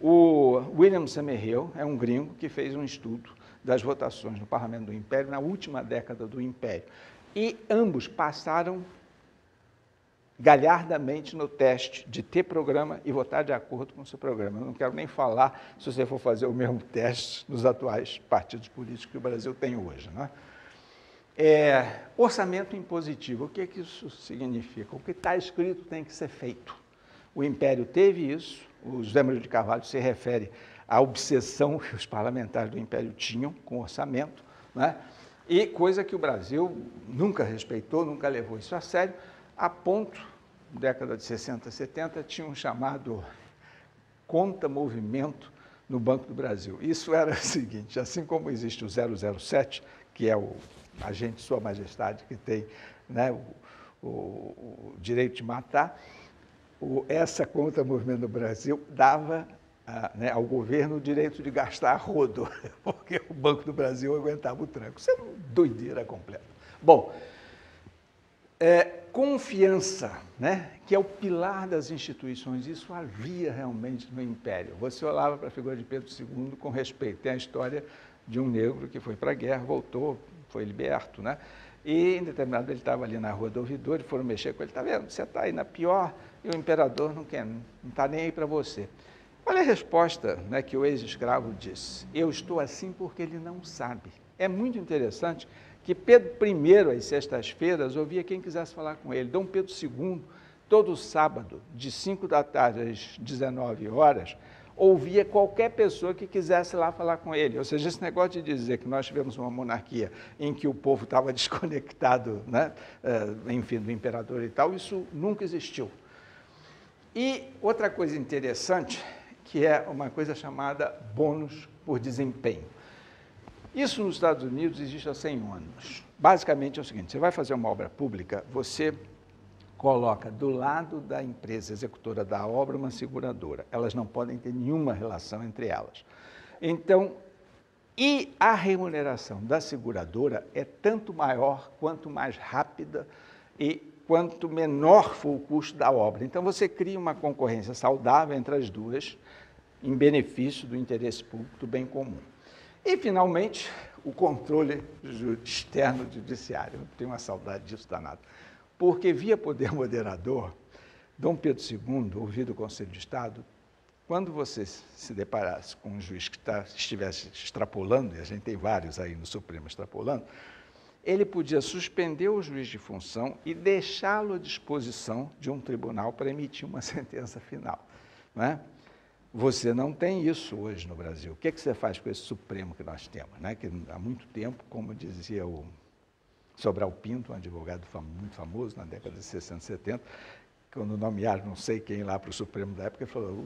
O William Summerhill é um gringo que fez um estudo das votações no Parlamento do Império na última década do Império. E ambos passaram galhardamente no teste de ter programa e votar de acordo com o seu programa. Eu não quero nem falar se você for fazer o mesmo teste nos atuais partidos políticos que o Brasil tem hoje, né? Orçamento impositivo. O que isso significa? O que está escrito tem que ser feito. O Império teve isso. O José Maria de Carvalho se refere à obsessão que os parlamentares do Império tinham com orçamento, né? E coisa que o Brasil nunca respeitou, nunca levou isso a sério, a ponto, na década de 60, 70, tinha um chamado conta-movimento no Banco do Brasil. Isso era o seguinte: assim como existe o 007, que é o agente de Sua Majestade que tem, né, o direito de matar, essa conta-movimento do Brasil dava né, ao governo o direito de gastar a rodo, porque o Banco do Brasil aguentava o tranco. Isso é uma doideira completa. Bom, confiança, né, que é o pilar das instituições, isso havia realmente no Império. Você olhava para a figura de Pedro II com respeito. Tem a história de um negro que foi para a guerra, voltou, foi liberto, né? E, em determinado, ele estava ali na Rua do Ouvidor, e foram mexer com ele, está vendo? Você está aí na pior, e o imperador não está nem aí para você. Olha a resposta, né, que o ex-escravo disse: eu estou assim porque ele não sabe. É muito interessante que Pedro I, às sextas-feiras, ouvia quem quisesse falar com ele. Dom Pedro II, todo sábado, de 5 da tarde às 19 horas, ouvia qualquer pessoa que quisesse lá falar com ele. Ou seja, esse negócio de dizer que nós tivemos uma monarquia em que o povo estava desconectado, né, enfim, do imperador e tal, isso nunca existiu. E outra coisa interessante, que é uma coisa chamada bônus por desempenho. Isso nos Estados Unidos existe há 100 anos. Basicamente é o seguinte: você vai fazer uma obra pública, você coloca do lado da empresa executora da obra uma seguradora. Elas não podem ter nenhuma relação entre elas. Então, e a remuneração da seguradora é tanto maior quanto mais rápida e quanto menor for o custo da obra. Então, você cria uma concorrência saudável entre as duas, em benefício do interesse público, do bem comum. E, finalmente, o controle externo judiciário. Eu tenho uma saudade disso danado. Porque, via poder moderador, Dom Pedro II, ouvido o Conselho de Estado, quando você se deparasse com um juiz que estivesse extrapolando, e a gente tem vários aí no Supremo extrapolando, ele podia suspender o juiz de função e deixá-lo à disposição de um tribunal para emitir uma sentença final, não é? Você não tem isso hoje no Brasil. O que você faz com esse Supremo que nós temos, né? Que há muito tempo, como dizia o Sobral Pinto, um advogado muito famoso na década de 60 e 70, quando nomearam não sei quem lá para o Supremo da época, ele falou: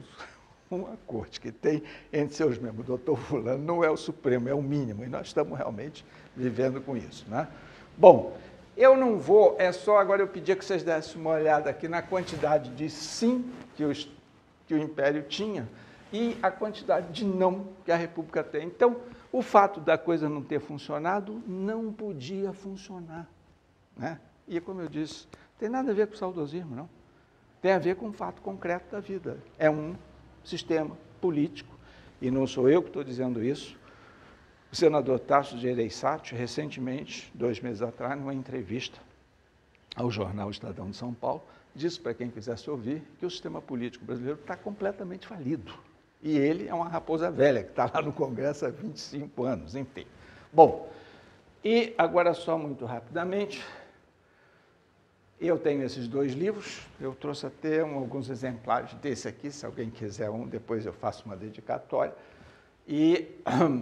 uma corte que tem entre seus membros o doutor fulano não é o Supremo, é o mínimo, e nós estamos realmente vivendo com isso, né? Bom, eu não vou, é só agora eu pedir que vocês dessem uma olhada aqui na quantidade de sim que o Império tinha e a quantidade de não que a República tem. Então, o fato da coisa não ter funcionado não podia funcionar, né? E, como eu disse, não tem nada a ver com saudosismo, não. Tem a ver com um fato concreto da vida. É um sistema político, e não sou eu que estou dizendo isso. O senador Tasso Gereissati, recentemente, 2 meses atrás, numa entrevista ao jornal Estadão de São Paulo, disse para quem quisesse ouvir que o sistema político brasileiro está completamente falido. E ele é uma raposa velha, que está lá no Congresso há 25 anos, enfim. Bom, e agora só muito rapidamente, eu tenho esses 2 livros, eu trouxe até alguns exemplares desse aqui, se alguém quiser um, depois eu faço uma dedicatória. E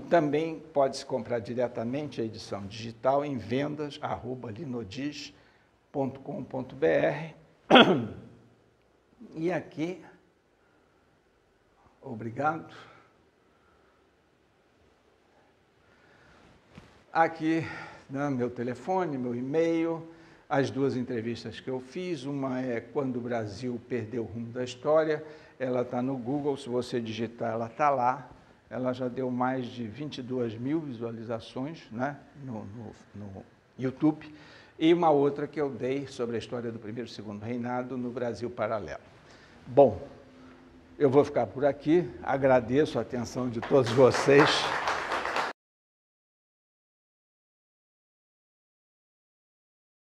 também pode-se comprar diretamente a edição digital em vendas@linodis.com.br. E aqui, obrigado. Aqui, né, meu telefone, meu e-mail, as 2 entrevistas que eu fiz. Uma é Quando o Brasil Perdeu o Rumo da História. Ela está no Google, se você digitar, ela está lá. Ela já deu mais de 22 mil visualizações, né, no YouTube. E uma outra que eu dei sobre a história do primeiro e segundo reinado no Brasil Paralelo. Bom, eu vou ficar por aqui. Agradeço a atenção de todos vocês.